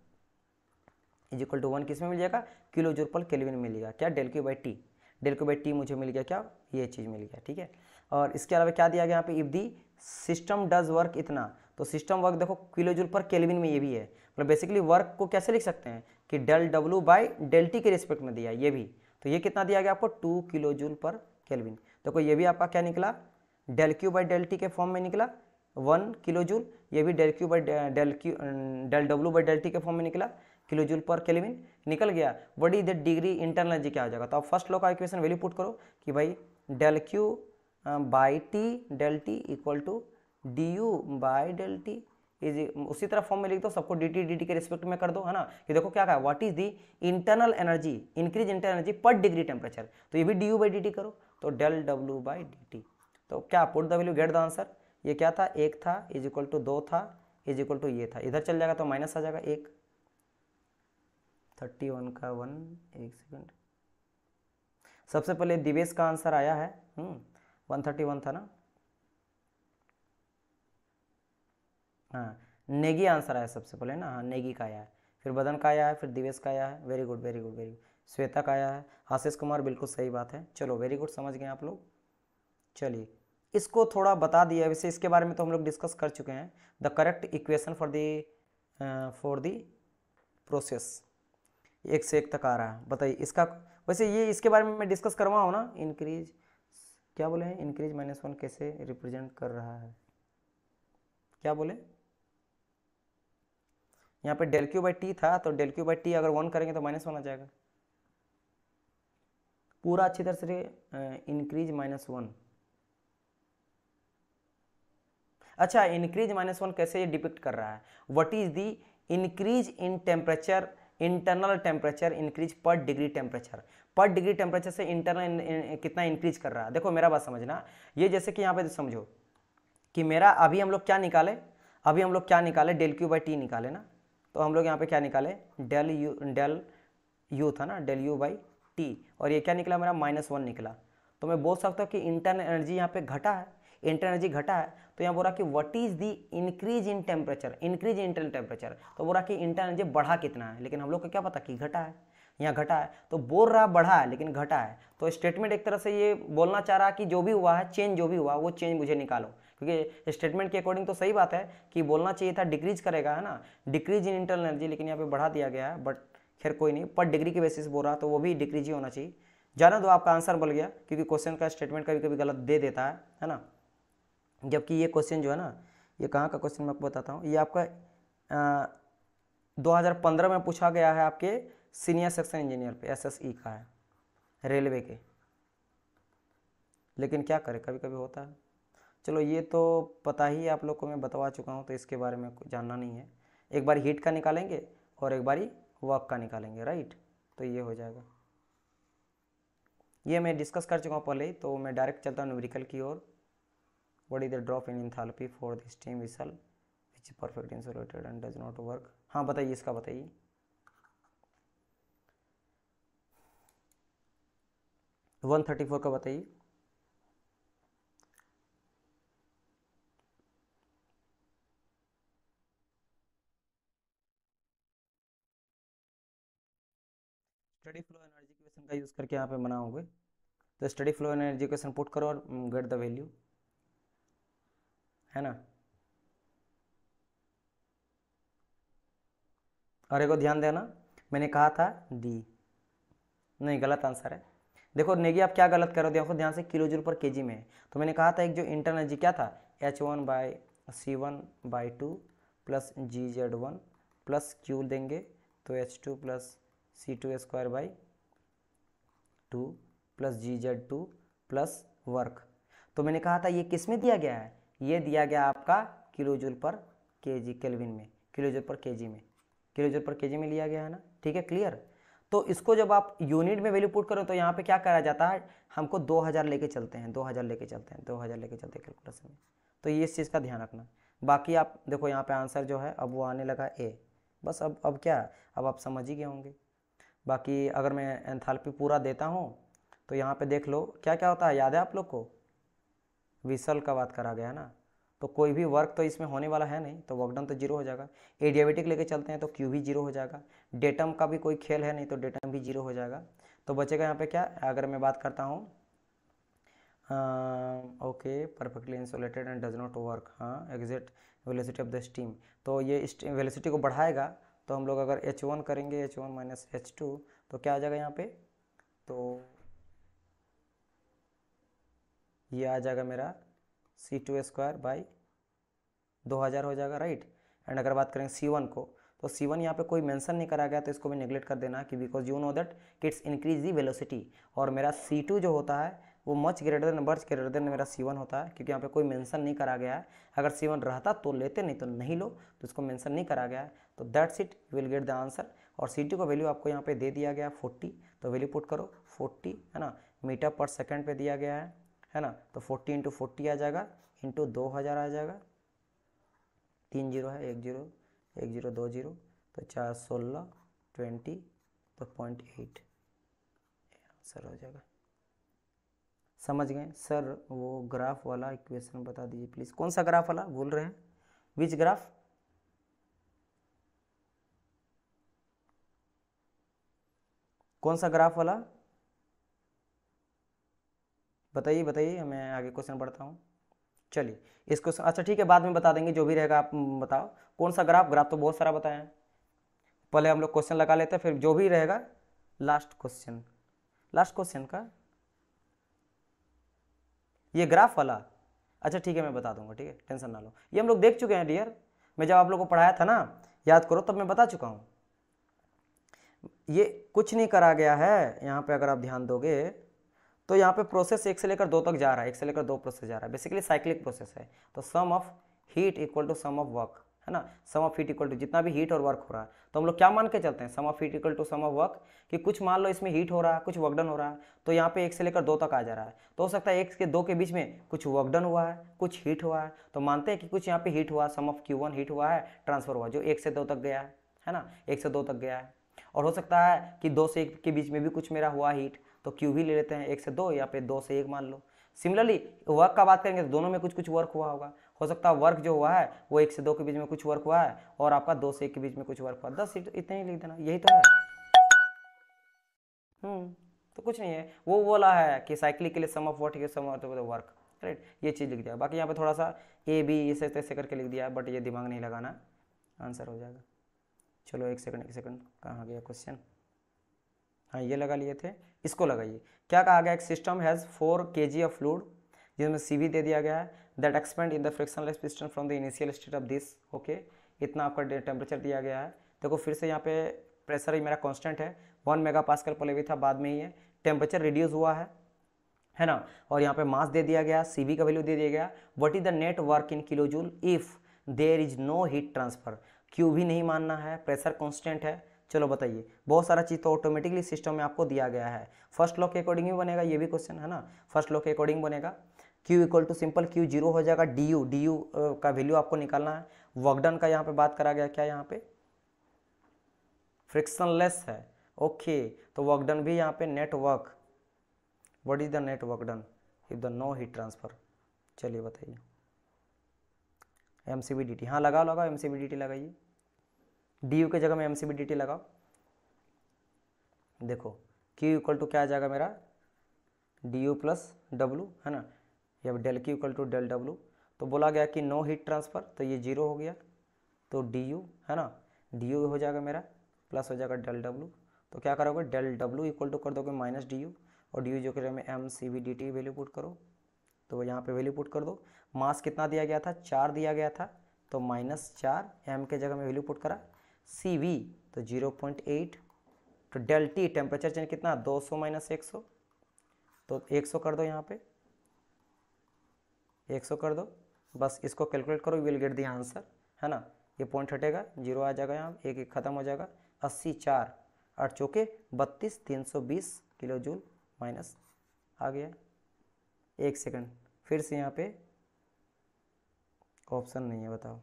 is equal to 1 किस में मिल जाएगा, किलो जूल पर केल्विन में मिलेगा क्या, del Q by T. Del Q by T मुझे मिल गया क्या, ये चीज़ मिल गया। ठीक है, और इसके अलावा क्या दिया गया यहाँ पे, if the system does work इतना, तो सिस्टम वर्क देखो किलो जूल पर केल्विन में ये भी है, मतलब बेसिकली वर्क को कैसे लिख सकते हैं कि del W by del T के रिस्पेक्ट में दिया ये भी। तो ये कितना दिया गया आपको, 2 किलो जूल पर केल्विन। देखो ये भी आपका क्या निकला, del Q by del T के फॉर्म में निकला 1 किलो जूल, ये भी del Q by del W by del T के फॉर्म में निकला किलो जूल पर केल्विन निकल गया। What is the degree internal energy क्या हो जाएगा, तो आप फर्स्ट लॉ का इक्वेशन वैल्यू पुट करो कि भाई del Q by T del T equal to D U by del T, is उसी तरह फॉर्म में लिख दो, सबको डी टी के रिस्पेक्ट में कर दो, है ना। ये देखो क्या कहा, what is the internal energy, increase internal energy per degree temperature, तो ये भी D U by D T करो, तो del W by D T. तो क्या put the value get the answer, ये क्या था, 1 था इज इक्वल टू 2 था इज इक्वल टू ये था, इधर चल जाएगा तो माइनस आ जाएगा 1, 31 का 1, एक सेकंड, सबसे पहले दिवेश का आंसर आया है 131 था ना, हाँ नेगी आंसर आया सबसे पहले ना, हाँ नेगी का आया है, फिर बदन का आया है, फिर दिवेश का आया है, very good very good very good, Shweta का आया है, आशीष कुमार बिल्कुल सही बात है, चलो वेरी गुड, समझ गए आप लोग। चलिए इसको थोड़ा बता दिया, वैसे इसके बारे में तो हम लोग डिस्कस कर चुके हैं, the correct equation for the process, 1 से 1 तक आ रहा है, बताइए इसका, वैसे ये इसके बारे में मैं डिस्कस करवाऊँ ना, इंक्रीज क्या बोले हैं, इंक्रीज -1 कैसे रिप्रेजेंट कर रहा है, क्या बोले, यहाँ पे डेल क्यू बाई टी था, तो डेल क्यू बाई टी अगर 1 करेंगे तो -1 आ जाएगा, पूरा अच्छी तरह से इंक्रीज -1, अच्छा इंक्रीज -1 कैसे ये डिपिक्ट कर रहा है, what is the increase in temperature, internal temperature increase पर डिग्री टेम्परेचर, पर डिग्री टेम्परेचर से इंटरनल कितना इंक्रीज कर रहा है। देखो मेरा बात समझना, ये जैसे कि यहाँ पे समझो कि मेरा अभी हम लोग क्या निकाले, अभी हम लोग क्या निकाले, डेल क्यू बाई टी निकाले ना, तो हम लोग यहाँ पे क्या निकाले, डेल यू था ना, डेल यू बाई टी, और ये क्या निकला मेरा -1 निकला, तो मैं बोल सकता हूँ कि इंटरनल एनर्जी यहाँ पे घटा है, इंटरनल एनर्जी घटा है, तो यहाँ बोला कि what is the increase in temperature, increase in internal temperature, तो बोला कि इंटरनल एनर्जी बढ़ा कितना है, लेकिन हम लोग को क्या पता कि घटा है, यहाँ घटा है, तो बोल रहा बढ़ा है लेकिन घटा है, तो स्टेटमेंट एक तरह से ये बोलना चाह रहा कि जो भी हुआ है चेंज, जो भी हुआ वो चेंज मुझे निकालो, क्योंकि स्टेटमेंट के अकॉर्डिंग तो सही बात है कि बोलना चाहिए था डिक्रीज करेगा, है ना, डिक्रीज इन इंटरनल एनर्जी, लेकिन यहाँ पे बढ़ा दिया गया है, बट खैर कोई नहीं, पर डिग्री के बेसिस बोल रहा तो वो भी डिक्रीज ही होना चाहिए, जाना दो, आपका आंसर बोल गया, क्योंकि क्वेश्चन का स्टेटमेंट कभी कभी गलत दे देता है ना, जबकि ये क्वेश्चन जो है ना, ये कहाँ का क्वेश्चन मैं आपको बताता हूँ, ये आपका 2015 में पूछा गया है आपके सीनियर सेक्शन इंजीनियर पे, SSE का है, रेलवे के, लेकिन क्या करें कभी कभी होता है। चलो ये तो पता ही आप लोग को मैं बतवा चुका हूँ, तो इसके बारे में जानना नहीं है, एक बार हीट का निकालेंगे और एक बारी वर्क का निकालेंगे, राइट, तो ये हो जाएगा, ये मैं डिस्कस कर चुका हूँ पहले ही, तो मैं डायरेक्ट चलता हूँ न्यूमेरिकल की ओर। What is the drop in enthalpy for the steam vessel which is perfect insulated and does not work, हाँ बताइए इसका बताइए, वन 134 का बताइए, स्टडी फ्लो एनर्जी इक्वेशन का यूज़ करके यहाँ पे बनाओगे, तो steady flow energy equation put करो और गेट द वैल्यू, है ना। और एक को ध्यान देना, मैंने कहा था डी, नहीं गलत आंसर है, देखो नेगी आप क्या गलत करो, देखो ध्यान से किलो जूल पर केजी में है, तो मैंने कहा था एक जो इंटरनल एनर्जी क्या था, H1/C1/2 plus GZ1 plus Q देंगे तो H2 plus C2²/2 plus GZ2 plus work, तो मैंने कहा था ये किस में दिया गया है, ये दिया गया आपका किलो जूल पर केजी, केल्विन में, किलो जूल पर केजी में, किलो जूल पर केजी में लिया गया है ना, ठीक है क्लियर। तो इसको जब आप यूनिट में वैल्यू पुट करो तो यहाँ पे क्या करा जाता है, हमको 2000 लेके चलते हैं, 2000 लेके चलते हैं, 2000 लेके चलते हैं कैलकुलेशन में, तो ये इस चीज़ का ध्यान रखना। बाकी आप देखो यहाँ पे आंसर जो है अब वो आने लगा ए, बस अब क्या, अब आप समझ ही गए होंगे। बाकी अगर मैं एंथैल्पी पूरा देता हूँ तो यहाँ पे देख लो क्या क्या होता है, याद है आप लोग को, विसल का बात करा गया है ना, तो कोई भी वर्क तो इसमें होने वाला है नहीं, तो वर्क डन तो जीरो हो जाएगा। एडियाबेटिक लेके चलते हैं तो क्यू भी जीरो हो जाएगा। डेटम का भी कोई खेल है नहीं, तो डेटम भी जीरो हो जाएगा। तो बचेगा यहाँ पे क्या, अगर मैं बात करता हूँ okay, perfectly insulated and does not work, हाँ exit velocity of the steam, तो ये वेलोसिटी को बढ़ाएगा। तो हम लोग अगर H1 करेंगे, H1 माइनस H2, तो क्या आ जाएगा यहाँ पे, तो ये आ जाएगा मेरा C2² बाई 2000 हो जाएगा, राइट। एंड अगर बात करें C1 को, तो C1 यहाँ पे कोई मेंशन नहीं करा गया, तो इसको भी नेग्लेक्ट कर देना कि because you know that it's increase the velocity. और मेरा C2 जो होता है वो मच ग्रेटर देन मेरा C1 होता है, क्योंकि यहाँ पे कोई मेंशन नहीं करा गया है। अगर C1 रहता तो लेते, नहीं तो नहीं लो, तो इसको मेंशन नहीं करा गया है। तो that's it, you will gate the answer. और C2 का वैल्यू आपको यहाँ पे दे दिया गया 40, तो वैल्यू पुट करो 40, है ना, मीटर पर सेकेंड पे दिया गया है ना। तो 40 इंटू 40 आ जाएगा, इंटू 2000 आ जाएगा, 3 जीरो है, 1 जीरो 1 जीरो 2 जीरो, तो 4 16 20, तो 0.8 आंसर हो जाएगा। समझ गए सर? वो ग्राफ वाला इक्वेशन बता दीजिए प्लीज़, कौन सा ग्राफ वाला बोल रहे हैं, विच ग्राफ? कौन सा ग्राफ वाला बताइए बताइए, मैं आगे क्वेश्चन पढ़ता हूँ। चलिए इसको, अच्छा ठीक है, बाद में बता देंगे, जो भी रहेगा आप बताओ कौन सा ग्राफ। ग्राफ तो बहुत सारा बताए हैं, पहले हम लोग क्वेश्चन लगा लेते हैं, फिर जो भी रहेगा लास्ट क्वेश्चन, लास्ट क्वेश्चन का ये ग्राफ वाला। अच्छा ठीक है, मैं बता दूंगा, ठीक है, टेंशन ना लो, ये हम लोग देख चुके हैं डियर। मैं जब आप लोगों को पढ़ाया था ना, याद करो, तब मैं बता चुका हूँ। ये कुछ नहीं करा गया है यहाँ पे, अगर आप ध्यान दोगे तो यहाँ पे प्रोसेस 1 से लेकर 2 तक जा रहा है, 1 से लेकर 2 प्रोसेस जा रहा है, बेसिकली साइक्लिक प्रोसेस है। तो sum of heat equal to sum of work, है ना, sum of heat equal to जितना भी हीट और वर्क हो रहा है, तो हम लोग क्या मान के चलते हैं, sum of heat equal to sum of work, कि कुछ मान लो इसमें हीट हो रहा है, कुछ वर्क डन हो रहा है, तो यहाँ पे 1 से लेकर 2 तक आ जा रहा है, तो हो सकता है 1 से 2 के बीच में कुछ वर्क डन हुआ है, कुछ हीट हुआ है, तो मानते हैं कि कुछ यहाँ पे हीट हुआ, सम ऑफ Q1 हीट हुआ है, ट्रांसफर हुआ जो 1 से 2 तक गया है ना, 1 से 2 तक गया है। और हो सकता है कि 2 से 1 के बीच में भी कुछ मेरा हुआ हीट, तो Q भी ले लेते हैं, 1 से 2 या फिर 2 से 1 मान लो। सिमिलरली वर्क का बात करेंगे तो दोनों में कुछ कुछ वर्क हुआ होगा, हो सकता है वर्क जो हुआ है वो 1 से 2 के बीच में कुछ वर्क हुआ है, और आपका 2 से 1 के बीच में कुछ वर्क हुआ, 10 इतने ही लिख देना, यही तो है। तो कुछ नहीं है, वो बोला है कि साइक्लिक के लिए sum of what is sum of work, right, ये चीज़ लिख दिया। बाकी यहाँ पे थोड़ा सा ए बी इसे तैसे करके लिख दिया है, बट ये दिमाग नहीं लगाना, आंसर हो जाएगा। चलो एक सेकंड, कहाँ गया क्वेश्चन, हाँ ये लगा लिए थे, इसको लगाइए। क्या कहा गया, एक system has 4 kg of fluid, जिसमें CV दे दिया गया है, that expand in the frictionless piston from the initial state of this, okay, इतना आपका टेम्परेचर दिया गया है। देखो फिर से यहाँ पे प्रेशर ही मेरा कांस्टेंट है, 1 मेगापास्कल पहले भी था, बाद में ही है, टेम्परेचर रिड्यूस हुआ है ना, और यहाँ पे मास दे दिया गया, CV का वैल्यू दे दिया गया, what is the net work in kilo joule if there is no heat transfer, Q भी नहीं मानना है, प्रेशर कांस्टेंट है। चलो बताइए, बहुत सारा चीज़ तो ऑटोमेटिकली सिस्टम में आपको दिया गया है, फर्स्ट लॉ के अकॉर्डिंग ही बनेगा, ये भी क्वेश्चन है ना, फर्स्ट लॉ के अकॉर्डिंग बनेगा। Q equal to simple Q zero हो जाएगा, डी यू का वैल्यू आपको निकालना है। वर्कडन का यहाँ पे बात करा गया, क्या यहाँ पे फ्रिक्शनलेस है, ओके, तो वर्कडन भी यहाँ पे net work, what is the net work done if the no heat transfer, चलिए बताइए। MCV/dt, हाँ लगाओ MCV/dt लगाइए, डी के जगह में MCV/dt लगाओ। देखो Q इक्वल टू क्या आ जाएगा मेरा, DU प्लस W, है ना, या del Q equal to del W, तो बोला गया कि नो हीट ट्रांसफर, तो ये 0 हो गया, तो DU, है ना, DU हो जाएगा मेरा, प्लस हो जाएगा डेल W, तो क्या करोगे, डेल W इक्वल टू कर दोगे माइनस DU, और DU जो करें में MCV/dt वैल्यू पुट करो, तो यहाँ पे वैल्यू पुट कर दो। मास कितना दिया गया था, 4 दिया गया था, तो -4, M के जगह में वैल्यू पुट करा, CV तो 0.8, तो डेल T टेम्परेचर चेंज कितना, 200 माइनस 100, तो 100 कर दो, यहाँ पे 100 कर दो, बस इसको कैलकुलेट करो, you will gate the answer, है ना, ये पॉइंट हटेगा, 0 आ जाएगा, यहाँ एक एक खत्म हो जाएगा, 80 4 8 चौके 32, 320 किलो जूल माइनस आ गया। एक सेकंड, फिर से यहाँ पे ऑप्शन नहीं है, बताओ,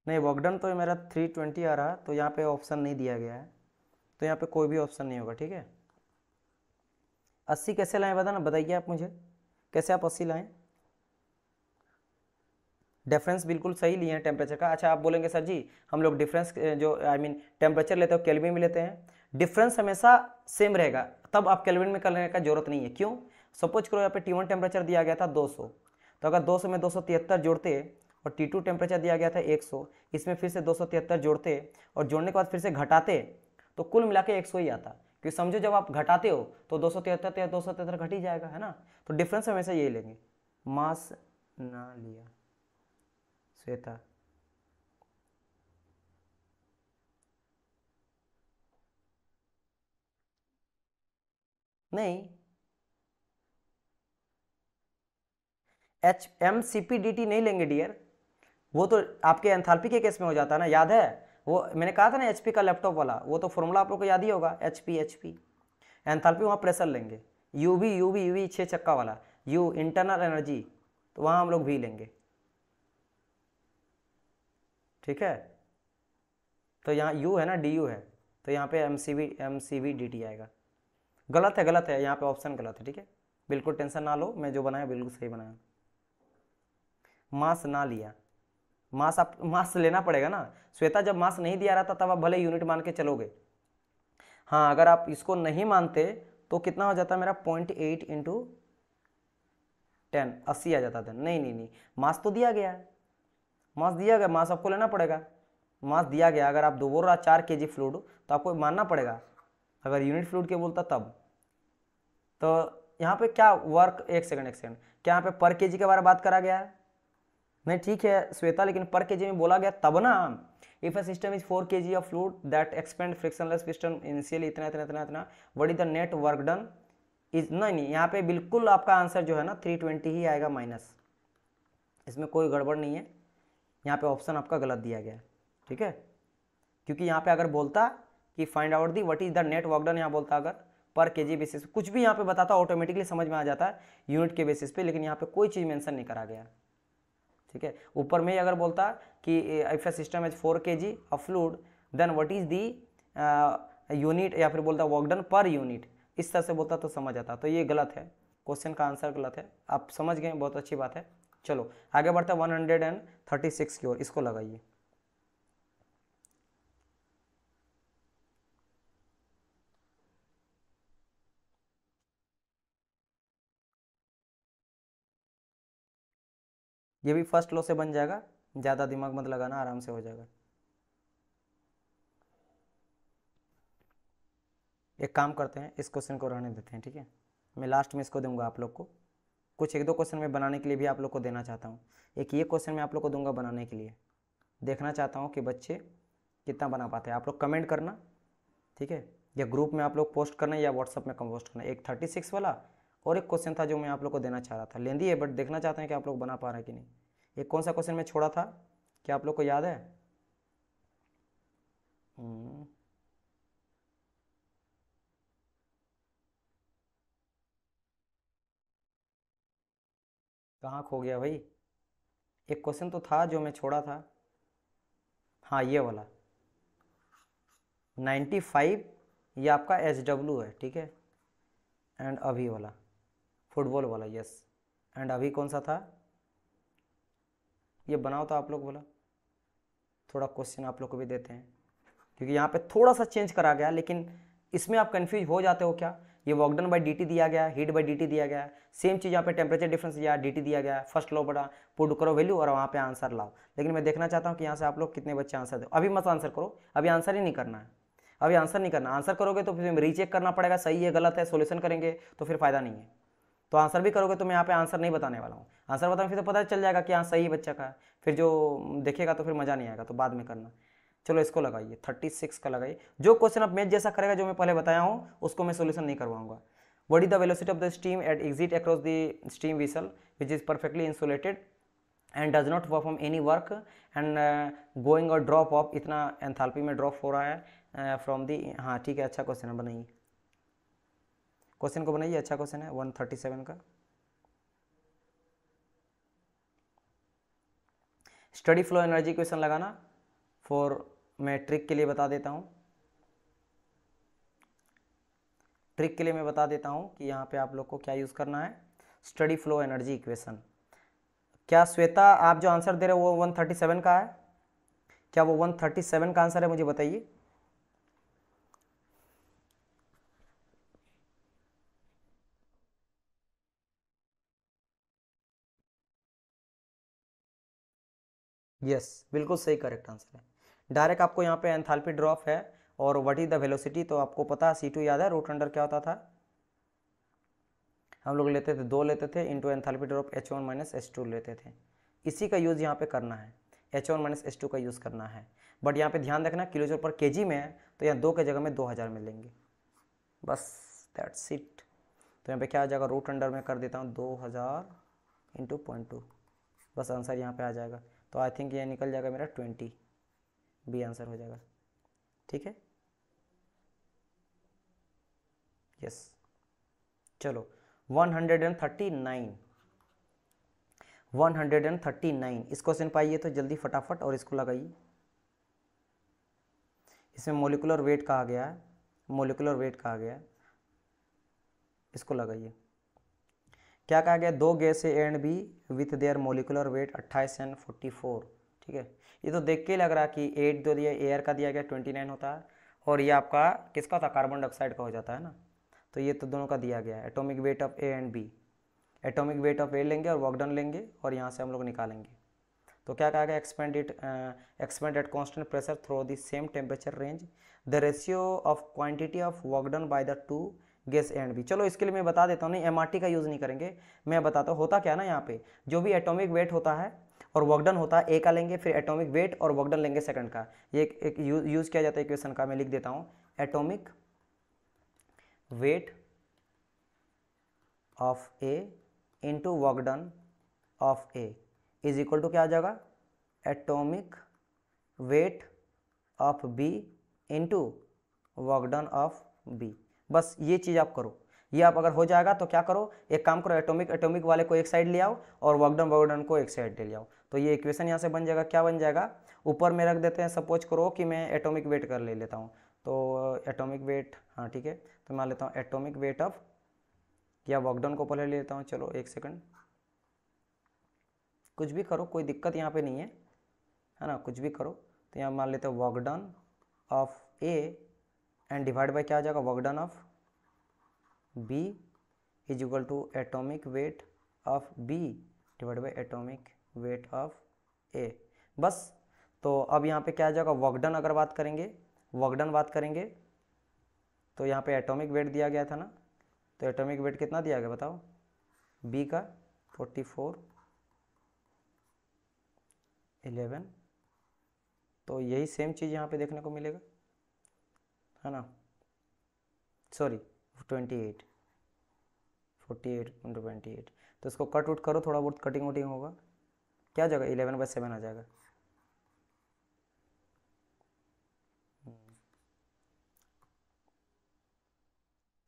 नहीं, वर्क डन तो मेरा 320 आ रहा, तो यहाँ पे ऑप्शन नहीं दिया गया है, तो यहाँ पे कोई भी ऑप्शन नहीं होगा, ठीक है। 80 कैसे लाएं बताइए आप मुझे, कैसे आप 80 लाएं? डिफरेंस बिल्कुल सही लिए हैं टेम्परेचर का। अच्छा, आप बोलेंगे सर जी हम लोग डिफरेंस जो टेम्परेचर लेते हो केल्विन में लेते हैं, डिफरेंस हमेशा सेम रहेगा, तब आप केल्विन में करने का जरूरत नहीं है। क्यों? सपोज करो यहाँ पे T1 टेम्परेचर दिया गया था 200, तो अगर 200 में 273 जोड़ते और T2 टेम्परेचर दिया गया था 100, इसमें फिर से 273 जोड़ते और जोड़ने के बाद फिर से घटाते, तो कुल मिला के 100 ही आता। क्योंकि समझो जब आप घटाते हो तो 273 घट ही जाएगा, है ना। तो डिफरेंस हमेशा यही लेंगे। मास ना लिया श्वेता, नहीं HMCPDT नहीं लेंगे डियर, वो तो आपके एंथैल्पी के केस में हो जाता है ना, याद है वो मैंने कहा था ना HP का लैपटॉप वाला, वो तो फॉर्मूला आप लोग को याद ही होगा, HP एंथैल्पी वहाँ प्रेशर लेंगे। UV 6 चक्का वाला, U इंटरनल एनर्जी, तो वहाँ हम लोग भी लेंगे, ठीक है। तो यहाँ U है ना, DU है, तो यहाँ पे MCVDT आएगा। गलत है यहाँ पे ऑप्शन गलत है, ठीक है। बिल्कुल टेंशन ना लो, मैं जो बनाया बिल्कुल सही बनाया। मास ना लिया, मास आप मास लेना पड़ेगा ना श्वेता, जब मास नहीं दिया रहता तब आप भले यूनिट मान के चलोगे। हाँ, अगर आप इसको नहीं मानते तो कितना हो जाता मेरा 0.8 इंटू 10, 80 आ जाता था। नहीं, मास तो दिया गया है, मास दिया गया, मास आपको लेना पड़ेगा। मास दिया गया, अगर आप दो बोल रहा 4 kg फ्लूइड तो आपको मानना पड़ेगा, अगर यूनिट फ्लूइड के बोलता तब। तो यहाँ पे क्या वर्क, एक सेकंड क्या यहाँ पे पर केजी के बारे में बात करा गया है? नहीं ठीक है श्वेता, लेकिन पर केजी में बोला गया तब ना। If a system is 4 kg of fluid that expand frictionless piston initially इतना, what is the net work done is, नहीं यहाँ पे बिल्कुल आपका आंसर जो है ना 320 ही आएगा माइनस, इसमें कोई गड़बड़ नहीं है। यहाँ पे ऑप्शन आपका गलत दिया गया है, ठीक है। क्योंकि यहाँ पे अगर बोलता कि find out the what is the net work done, यहाँ बोलता अगर पर केजी बेसिस कुछ भी यहाँ पे बताता ऑटोमेटिकली समझ में आ जाता है यूनिट के बेसिस पे, लेकिन यहाँ पे कोई चीज़ मेंशन नहीं करा गया, ठीक है। ऊपर में अगर बोलता कि if a system is 4 kg of fluid then what is the unit, या फिर बोलता वर्क डन पर यूनिट, इस तरह से बोलता तो समझ आता। तो ये गलत है, क्वेश्चन का आंसर गलत है, आप समझ गए, बहुत अच्छी बात है। चलो आगे बढ़ते हैं 136 की ओर, इसको लगाइए। ये भी फर्स्ट लॉ से बन जाएगा, ज़्यादा दिमाग मत लगाना, आराम से हो जाएगा। एक काम करते हैं, इस क्वेश्चन को रहने देते हैं, ठीक है। मैं लास्ट में इसको दूंगा आप लोग को, कुछ एक दो क्वेश्चन में बनाने के लिए भी आप लोग को देना चाहता हूँ। एक ये क्वेश्चन मैं आप लोग को दूंगा बनाने के लिए, देखना चाहता हूँ कि बच्चे कितना बना पाते हैं। आप लोग कमेंट करना, ठीक है, या ग्रुप में आप लोग पोस्ट करना या व्हाट्सअप में पोस्ट करना। एक 36 वाला और एक क्वेश्चन था जो मैं आप लोग को देना चाह रहा था, लेंदी है बट देखना चाहते हैं कि आप लोग बना पा रहे हैं कि नहीं। एक कौन सा क्वेश्चन मैं छोड़ा था, क्या आप लोग को याद है? कहाँ खो गया भाई? एक क्वेश्चन तो था जो मैं छोड़ा था, हाँ ये वाला 95, ये आपका SW है, ठीक है। एंड अभी वाला फुटबॉल वाला, यस। एंड अभी कौन सा था? ये बनाओ तो आप लोग बोला, थोड़ा क्वेश्चन आप लोग को भी देते हैं, क्योंकि यहाँ पे थोड़ा सा चेंज करा गया, लेकिन इसमें आप कंफ्यूज हो जाते हो क्या। ये वर्क डन बाई dt दिया गया, हीट बाई dt दिया गया, सेम चीज़ यहाँ पे टेम्परेचर डिफरेंस दिया dt दिया गया, फर्स्ट लॉ बड़ा पुट करो वैल्यू और वहाँ पे आंसर लाओ। लेकिन मैं देखना चाहता हूँ कि यहाँ से आप लोग कितने बच्चे आंसर दो। अभी मत आंसर करो, अभी आंसर ही नहीं करना है, अभी आंसर नहीं करना। आंसर करोगे तो फिर रीचेक करना पड़ेगा, सही है गलत है, सोल्यूशन करेंगे तो फिर फायदा नहीं है। तो आंसर भी करोगे तो मैं यहाँ पे आंसर नहीं बताने वाला हूँ, आंसर बताऊँ फिर तो पता चल जाएगा कि हाँ सही बच्चा का है, फिर जो देखेगा तो फिर मज़ा नहीं आएगा, तो बाद में करना। चलो इसको लगाइए, 36 का लगाइए। जो क्वेश्चन आप मैथ जैसा करेगा, जो मैं पहले बताया हूँ उसको मैं सोल्यूशन नहीं करवाऊंगा। What is the velocity of the steam eight exit across the steam vessel which is perfectly insulated and does not perform any work and going और ड्रॉप ऑफ, इतना एंथैल्पी में ड्रॉप हो रहा है फ्रॉम दी, हाँ ठीक है, अच्छा क्वेश्चन है, बनाइए क्वेश्चन को, बनाइए, अच्छा क्वेश्चन है 137 का। स्टडी फ्लो एनर्जी क्वेश्चन लगाना, मैं ट्रिक के लिए बता देता हूँ, ट्रिक के लिए मैं बता देता हूँ कि यहाँ पे आप लोग को क्या यूज़ करना है, स्टडी फ्लो एनर्जी इक्वेशन। क्या श्वेता आप जो आंसर दे रहे हो वो 137 का है? क्या वो 137 का आंसर है, मुझे बताइए। यस, बिल्कुल सही करेक्ट आंसर है। डायरेक्ट आपको यहाँ पे एंथैल्पी ड्रॉप है और व्हाट इज द वेलोसिटी, तो आपको पता है C2 याद है, रूट अंडर क्या होता था, हम लोग लेते थे 2 लेते थे into enthalpy drop H1 minus H2 लेते थे। इसी का यूज़ यहाँ पे करना है, H1 माइनस H2 का यूज़ करना है। बट यहाँ पे ध्यान रखना किलो जूल पर केजी में है, तो यहाँ 2 के जगह में 2000 मिलेंगे, बस दैट्स इट। तो यहाँ पे क्या आ जाएगा, रूट अंडर में कर देता हूँ 2000 इंटू 0.2, बस आंसर यहाँ पे आ जाएगा। तो आई थिंक ये निकल जाएगा मेरा 20, बी आंसर हो जाएगा, ठीक है। यस, चलो 139 इस क्वेश्चन पाइए तो जल्दी फटाफट और इसको लगाइए। इसमें मोलिकुलर वेट कहा गया है, मोलिकुलर वेट कहा गया है, इसको लगाइए। क्या कहा गया, 2 gas A and B with their molecular weight 28 and 44, ठीक है। ये तो देख के ही लग रहा है कि 8 दो दिया, एयर का दिया गया 29 होता है, और ये आपका किसका था, कार्बन डाइऑक्साइड का हो जाता है ना। तो ये तो दोनों का दिया गया है, atomic weight of A and B, atomic weight of A लेंगे और वर्क डन लेंगे और यहाँ से हम लोग निकालेंगे। तो क्या कहा गया, expand at constant pressure through the same temperature range, the ratio of quantity of work done by the two gas and B. चलो इसके लिए मैं बता देता हूँ, नहीं MRT का यूज़ नहीं करेंगे, मैं बताता हूँ होता क्या ना, यहाँ पे जो भी एटॉमिक वेट होता है और वर्क डन होता है ए का लेंगे, फिर एटॉमिक वेट और वर्क डन लेंगे सेकंड का, ये एक यूज़ किया जाता है इक्वेशन का, मैं लिख देता हूँ, atomic weight of A into work done of A is equal to क्या आ जाएगा, atomic weight of B into work done of B. बस ये चीज़ आप करो, ये आप अगर हो जाएगा तो क्या करो, एक काम करो, एटॉमिक वाले को एक साइड ले आओ और वर्क डन को एक साइड ले आओ, तो ये इक्वेशन यहाँ से बन जाएगा, क्या बन जाएगा, ऊपर में रख देते हैं, सपोज करो कि मैं एटॉमिक वेट कर ले लेता हूँ, तो एटॉमिक वेट, हाँ ठीक है, तो मैं लेता हूँ एटॉमिक वेट ऑफ, या वर्क डन को पहले ले लेता हूँ, चलो एक सेकंड, कुछ भी करो, कोई दिक्कत यहाँ पे नहीं है ना, कुछ भी करो। तो यहाँ मान लेते हैं work done of A and divide by क्या आ जाएगा, work done of B is equal to atomic weight of B divide by atomic weight of A, बस। तो अब यहाँ पे क्या आ जाएगा, वर्क डन अगर बात करेंगे, वर्क डन बात करेंगे तो यहाँ पे एटॉमिक वेट दिया गया था ना, तो एटॉमिक वेट कितना दिया गया बताओ, बी का 44 11, तो यही सेम चीज़ यहाँ पे देखने को मिलेगा, है ना, सॉरी 28 48 इंटू 28, तो इसको कट उट करो, थोड़ा बहुत कटिंग वटिंग होगा, क्या जाएगा 11/7 आ जाएगा।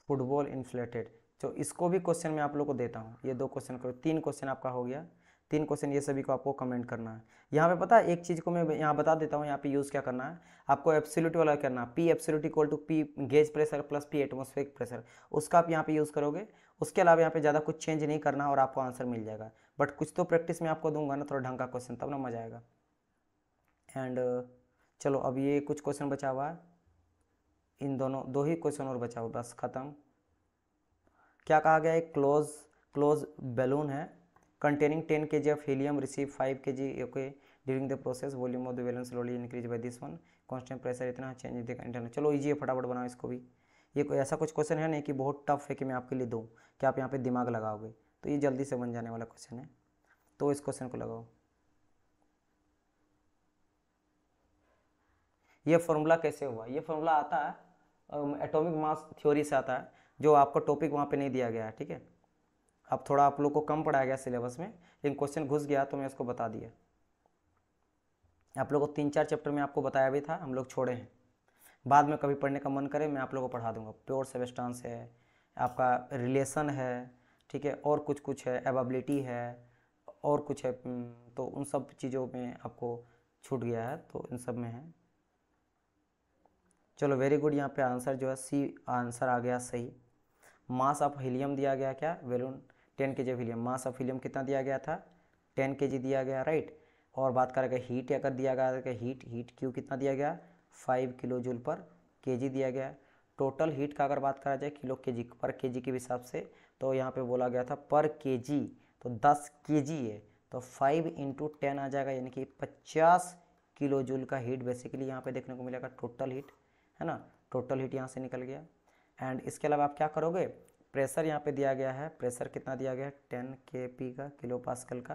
फुटबॉल इन्फ्लेटेड, तो इसको भी क्वेश्चन मैं आप लोग को देता हूँ, ये 2 क्वेश्चन करो, 3 क्वेश्चन आपका हो गया, 3 क्वेश्चन ये सभी को आपको कमेंट करना है। यहाँ पे पता है एक चीज़ को मैं यहाँ बता देता हूँ, यहाँ पे यूज़ क्या करना है, आपको एब्सोल्यूट वाला करना है, P absolute equal to P gauge pressure plus P atmospheric pressure, उसका आप यहाँ पे यूज़ करोगे। उसके अलावा यहाँ पे ज़्यादा कुछ चेंज नहीं करना और आपको आंसर मिल जाएगा, बट कुछ तो प्रैक्टिस में आपको दूंगा ना, थोड़ा ढंग का क्वेश्चन, तब ना मज़ा आएगा। एंड चलो अब ये कुछ क्वेश्चन बचा हुआ है, इन दोनों 2 ही क्वेश्चन और बचा हुआ, बस खत्म। क्या कहा गया, एक क्लोज बैलून है containing 10 kg of helium receive 5 kg okay during the process volume of the balloon slowly increase by this one constant pressure इतना चेंज देखा इंटरनल। चलो इजी है, फटाफट बनाओ इसको भी, ये कोई ऐसा कुछ क्वेश्चन है नहीं कि बहुत टफ है कि मैं आपके लिए दूँ कि आप यहाँ पे दिमाग लगाओगे, तो ये जल्दी से बन जाने वाला क्वेश्चन है, तो इस क्वेश्चन को लगाओ। ये फॉर्मूला कैसे हुआ, ये फॉर्मूला आता है एटॉमिक मास थ्योरी से आता है, जो आपको टॉपिक वहाँ पे नहीं दिया गया है, ठीक है। अब थोड़ा आप लोग को कम पढ़ाया गया सिलेबस में, लेकिन क्वेश्चन घुस गया तो मैं इसको बता दिया। आप लोग को 3-4 चैप्टर में आपको बताया भी था, हम लोग छोड़े हैं, बाद में कभी पढ़ने का मन करे मैं आप लोगों को पढ़ा दूंगा। प्योर सबस्टेंस है, आपका रिलेशन है, ठीक है, और कुछ है, एबिलिटी है, और कुछ है, तो उन सब चीज़ों में आपको छूट गया है, तो इन सब में है। चलो वेरी गुड, यहाँ पे आंसर जो है सी आंसर आ गया सही। मास ऑफ हीलियम दिया गया क्या, balloon 10 kg of helium. Mass of helium कितना दिया गया था, 10 kg दिया गया, राइट। और बात करेंगे हीट अगर दिया गया तो हीट क्यू कितना दिया गया, 5 किलो जूल पर केजी दिया गया। टोटल हीट का अगर बात करा जाए किलो केजी पर केजी के हिसाब से, तो यहाँ पे बोला गया था पर केजी, तो 10 केजी है, तो 5 × 10 आ जाएगा, यानी कि 50 किलो जूल का हीट बेसिकली यहाँ पे देखने को मिलेगा, टोटल हीट है ना। टोटल हीट यहाँ से निकल गया। एंड इसके अलावा आप क्या करोगे, प्रेशर यहाँ पे दिया गया है, प्रेशर कितना दिया गया है, 10 kP का, किलो पास्कल का।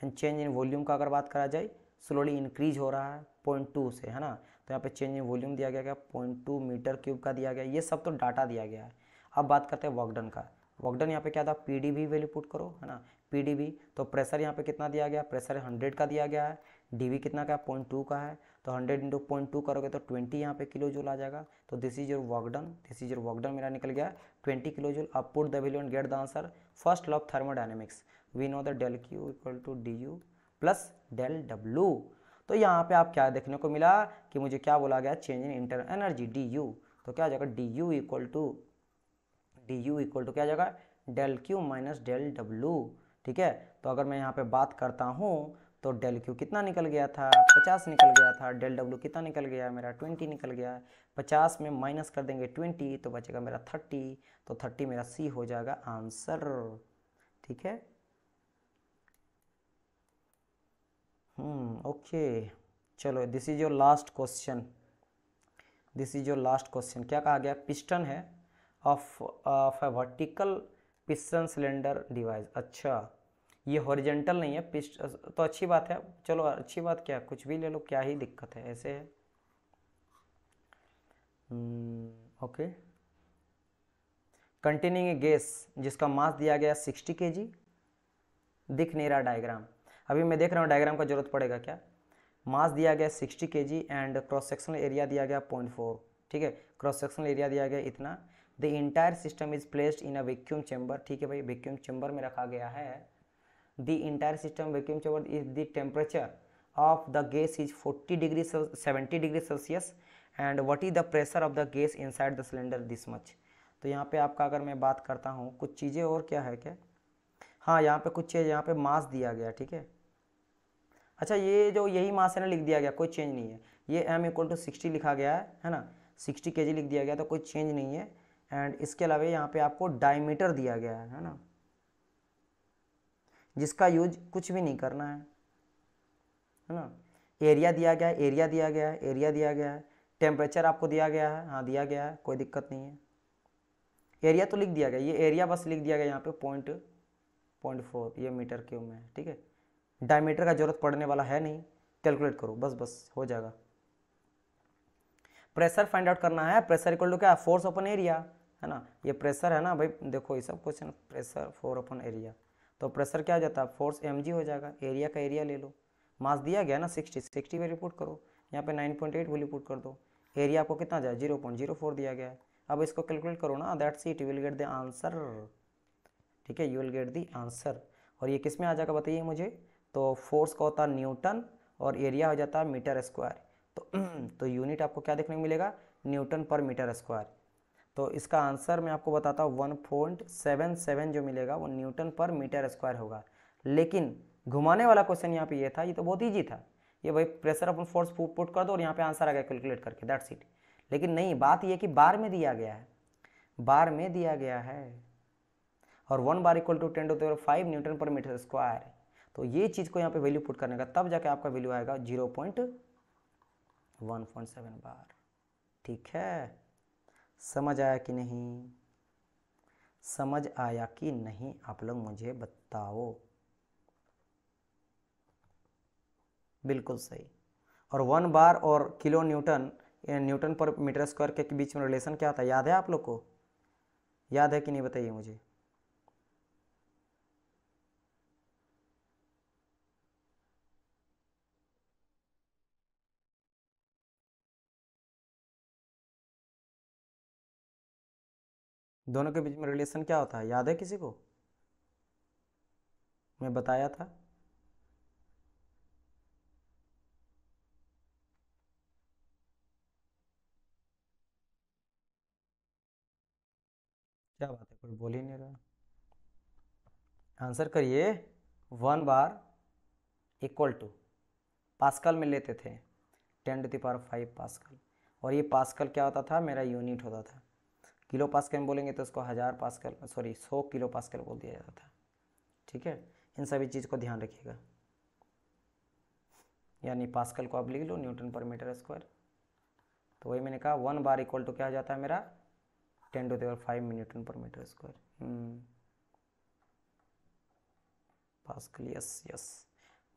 एंड चेंज इन वॉल्यूम का अगर बात करा जाए, स्लोली इंक्रीज हो रहा है 0.2 से, है ना। तो यहाँ पे चेंज इन वॉल्यूम दिया गया 0.2 मीटर क्यूब का दिया गया। ये सब तो डाटा दिया गया है। अब बात करते हैं वर्क डन का। वर्क डन यहाँ पे क्या था, PdV वैल्यू पुट करो, है ना, PdV। तो प्रेशर यहाँ पे कितना दिया गया, प्रेशर 100 का दिया गया है, dV कितना का, 0.2 का है, तो 100 × 0.2 करोगे तो 20 यहाँ पे किलो जूल आ जाएगा। तो this is your work done, this is your work done मेरा निकल गया 20 किलो जूल। अब put the value and get the answer. First law of thermodynamics, we know the del Q equal to du plus del W। तो यहाँ पे आप क्या देखने को मिला कि मुझे क्या बोला गया, change in internal energy du। तो क्या आ जाएगा, du इक्वल टू क्या आ जाएगा, del Q minus del W, ठीक है। तो अगर मैं यहाँ पे बात करता हूँ तो del Q कितना निकल गया था, 50 निकल गया था, del W कितना निकल गया मेरा, 20 निकल गया। 50 में माइनस कर देंगे 20 तो बचेगा मेरा 30, तो 30 मेरा C हो जाएगा आंसर, ठीक है। ओके, चलो this is your last question, this is your last question. क्या कहा गया, पिस्टन है of a vertical piston cylinder device. अच्छा, ये हॉरिजेंटल नहीं है पिस्ट, तो अच्छी बात है, चलो अच्छी बात क्या, कुछ भी ले लो, क्या ही दिक्कत है, ऐसे है। ओके, कंटेनिंग ए गैस जिसका मास दिया गया 60 kg। दिख नहीं रहा डायग्राम, अभी मैं देख रहा हूँ डायग्राम का जरूरत पड़ेगा क्या। मास दिया गया 60 kg and cross sectional area दिया गया 0.4, ठीक है। क्रॉस सेक्शनल एरिया दिया गया इतना। The entire system is placed in a vacuum chamber, ठीक है भाई, वैक्यूम चेंबर में रखा गया है। The entire system vacuum chamber is the temperature of the gas is 70 degree Celsius and what is the pressure of the gas inside the cylinder this much. तो यहाँ पे आपका अगर मैं बात करता हूँ कुछ चीज़ें और क्या है क्या, हाँ यहाँ पे कुछ चीज़, यहाँ पे मास दिया गया, ठीक है। अच्छा, ये जो यही मास है ना लिख दिया गया, कोई चेंज नहीं है। ये m इक्वल टू 60 लिखा गया है ना, 60 kg लिख दिया गया, तो कोई चेंज नहीं है। एंड इसके अलावा यहाँ पे आपको डायमीटर दिया गया है ना, जिसका यूज कुछ भी नहीं करना है ना। एरिया दिया गया है, एरिया दिया गया है, एरिया दिया गया है। टेम्परेचर आपको दिया गया है, हाँ दिया गया है, कोई दिक्कत नहीं है। एरिया तो लिख दिया गया, ये एरिया बस लिख दिया गया यहाँ पे 0.4 ये मीटर क्यूब में है, ठीक है। डायमीटर का जरूरत पड़ने वाला है नहीं, कैलकुलेट करो बस बस हो जाएगा। प्रेशर फाइंड आउट करना है, प्रेशर इक्वल टू क्या, फोर्स अपन एरिया, है ना। ये प्रेशर है ना भाई, देखो ये सब क्वेश्चन प्रेशर 4 / एरिया, तो प्रेशर क्या हो जाता है, फोर्स mg हो जाएगा, एरिया का एरिया ले लो। मास दिया गया ना 60 वैल्यू पुट करो, यहाँ पे 9.8 वैल्यू पुट कर दो। एरिया आपको कितना जाए, 0.04 दिया गया है। अब इसको कैलकुलेट करो ना, that's it, you will gate the answer, ठीक है, you will gate the answer. और ये किस में आ जाएगा बताइए मुझे, तो फोर्स का होता है न्यूटन और एरिया हो जाता है मीटर स्क्वायर। तो यूनिट आपको क्या देखने को मिलेगा, न्यूटन पर मीटर स्क्वायर। तो इसका आंसर मैं आपको बताता हूँ 1.77 जो मिलेगा वो न्यूटन पर मीटर स्क्वायर होगा। लेकिन घुमाने वाला क्वेश्चन यहाँ पे ये था, ये तो बहुत ईजी था, ये भाई प्रेशर अपन फोर्स पुट कर दो और यहाँ पे आंसर आ गया कैलकुलेट करके, दैट्स इट। लेकिन नहीं, बात ये कि बार में दिया गया है, बार में दिया गया है, और 1 बार equal to 10⁵ newton per metre square. तो ये चीज़ को यहाँ पे वैल्यू पुट करने का, तब जाके आपका वैल्यू आएगा 0.1.7 बार, ठीक है। समझ आया कि नहीं, समझ आया कि नहीं, आप लोग मुझे बताओ। बिल्कुल सही। और 1 बार और kilo Newton, Newton per metre square के बीच में रिलेशन क्या था, याद है आप लोग को, याद है कि नहीं बताइए मुझे। दोनों के बीच में रिलेशन क्या होता है, याद है किसी को, मैं बताया था। क्या बात है, कोई बोल ही नहीं रहा। आंसर करिए। 1 बार इक्वल टू, पास्कल में लेते थे 10⁵ पास्कल, और ये पास्कल क्या होता था, मेरा यूनिट होता था। किलो पास्कल में बोलेंगे तो उसको 1000 पास्कल, सॉरी 100 किलो पास्कल बोल दिया जाता था। ठीक है, इन सभी चीज़ को ध्यान रखिएगा। यानी पास्कल को आप लिख लो न्यूटन पर मीटर स्क्वायर। तो वही मैंने कहा 1 बार इक्वल टू क्या हो जाता है मेरा, 10⁵ newton per metre square. Pascal, yes yes.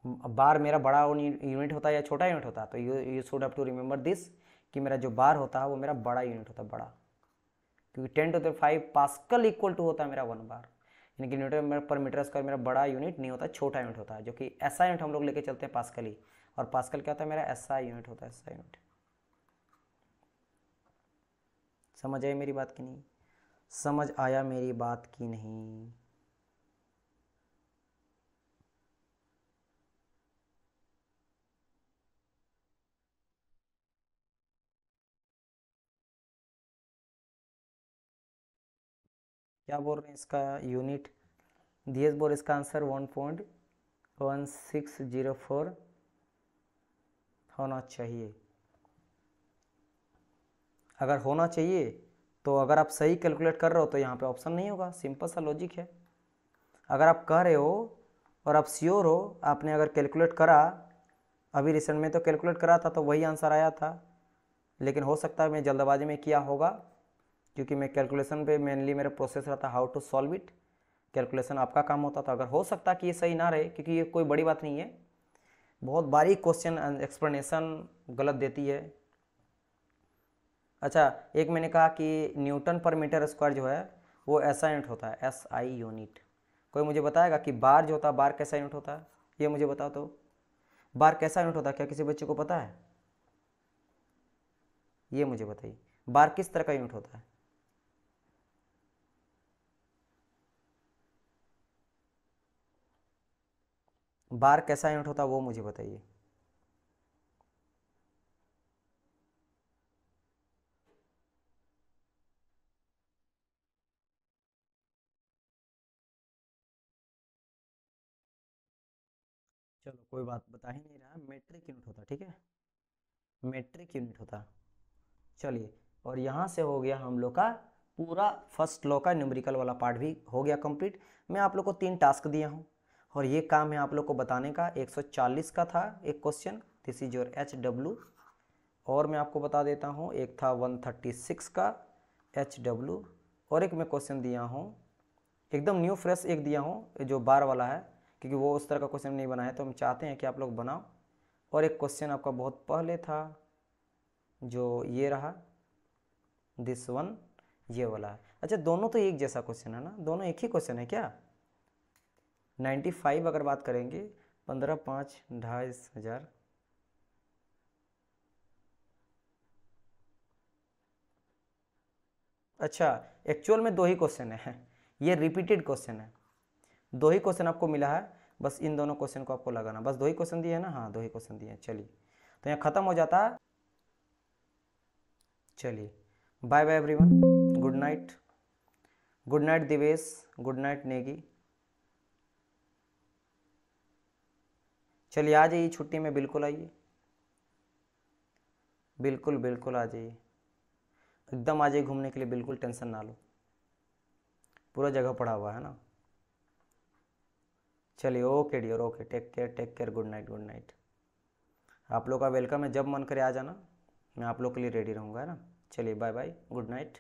Bar मेरा बड़ा यूनिट होता है या छोटा यूनिट होता है, तो you should have to remember this कि मेरा जो बार होता है वो मेरा बड़ा यूनिट होता है, बड़ा, क्योंकि 10⁵ पास्कल इक्वल टू होता है मेरा 1 बार। यानी कि न्यूटन पर मीटर स्क्वायर मेरा बड़ा यूनिट नहीं होता, छोटा यूनिट होता है, जो कि ऐसा यूनिट हम लोग लेके चलते हैं पास्कल ही। और पास्कल क्या होता है मेरा, ऐसा यूनिट होता है, ऐसा यूनिट। समझ आई मेरी बात की नहीं? समझ आया मेरी बात की नहीं? क्या बोल रहे हैं इसका यूनिट? दिएश बोल इसका आंसर 1.1604 होना चाहिए। अगर होना चाहिए तो अगर आप सही कैलकुलेट कर रहे हो तो यहाँ पे ऑप्शन नहीं होगा, सिंपल सा लॉजिक है। अगर आप कह रहे हो और आप श्योर हो, आपने अगर कैलकुलेट करा, अभी रिसेंट में तो कैलकुलेट करा था तो वही आंसर आया था, लेकिन हो सकता है मैं जल्दबाजी में किया होगा, क्योंकि मैं कैलकुलेशन पे मेनली मेरा प्रोसेस रहता how to solve it, calculation आपका काम होता था। अगर हो सकता कि ये सही ना रहे, क्योंकि ये कोई बड़ी बात नहीं है, बहुत बारीक क्वेश्चन एक्सप्लेनेशन गलत देती है। अच्छा, एक मैंने कहा कि न्यूटन पर मीटर स्क्वायर जो है वो ऐसा यूनिट होता है, SI यूनिट। कोई मुझे बताएगा कि बार जो होता है, बार कैसा यूनिट होता है, ये मुझे बताओ तो। बार कैसा यूनिट होता है, क्या किसी बच्चे को पता है? ये मुझे बताइए, बार किस तरह का यूनिट होता है? बार कैसा यूनिट होता है वो मुझे बताइए। चलो कोई बात, बता ही नहीं रहा, मेट्रिक यूनिट होता, ठीक है, मेट्रिक यूनिट होता। चलिए, और यहाँ से हो गया हम लोग का पूरा फर्स्ट लॉ का न्यूमेरिकल वाला पार्ट भी हो गया कंप्लीट। मैं आप लोग को 3 टास्क दिया हूँ, और ये काम है आप लोग को बताने का। 140 का था एक question, this is your HW। और मैं आपको बता देता हूँ, एक था 136 का HW, और एक मैं क्वेश्चन दिया हूँ एकदम न्यू फ्रेश एक दिया हूँ जो बार वाला है, क्योंकि वो उस तरह का क्वेश्चन नहीं बना है, तो हम चाहते हैं कि आप लोग बनाओ। और एक क्वेश्चन आपका बहुत पहले था जो ये रहा, दिस वन, ये वाला है। अच्छा, दोनों तो एक जैसा क्वेश्चन है ना, दोनों एक ही क्वेश्चन है क्या? 95 अगर बात करेंगे, 15, 5, 2500। अच्छा, एक्चुअल में 2 ही क्वेश्चन है, ये रिपीटेड क्वेश्चन है, 2 ही क्वेश्चन आपको मिला है, बस इन दोनों क्वेश्चन को आपको लगाना, बस 2 ही क्वेश्चन दिए हैं ना, हाँ 2 ही क्वेश्चन दिए हैं। चलिए, तो यहाँ खत्म हो जाता है। चलिए, bye bye everyone, good night. Good night Divesh, good night Negi. चलिए आ जाइए, छुट्टी में बिल्कुल आइए, बिल्कुल बिल्कुल आ जाइए, एकदम आ जाइए घूमने के लिए, बिल्कुल टेंशन ना लो, पूरा जगह पड़ा हुआ है ना। चलिए okay dear, okay, take care, good night, good night. आप लोग का वेलकम है, जब मन करे आ जाना, मैं आप लोग के लिए रेडी रहूँगा, है ना। चलिए बाय बाय, गुड नाइट।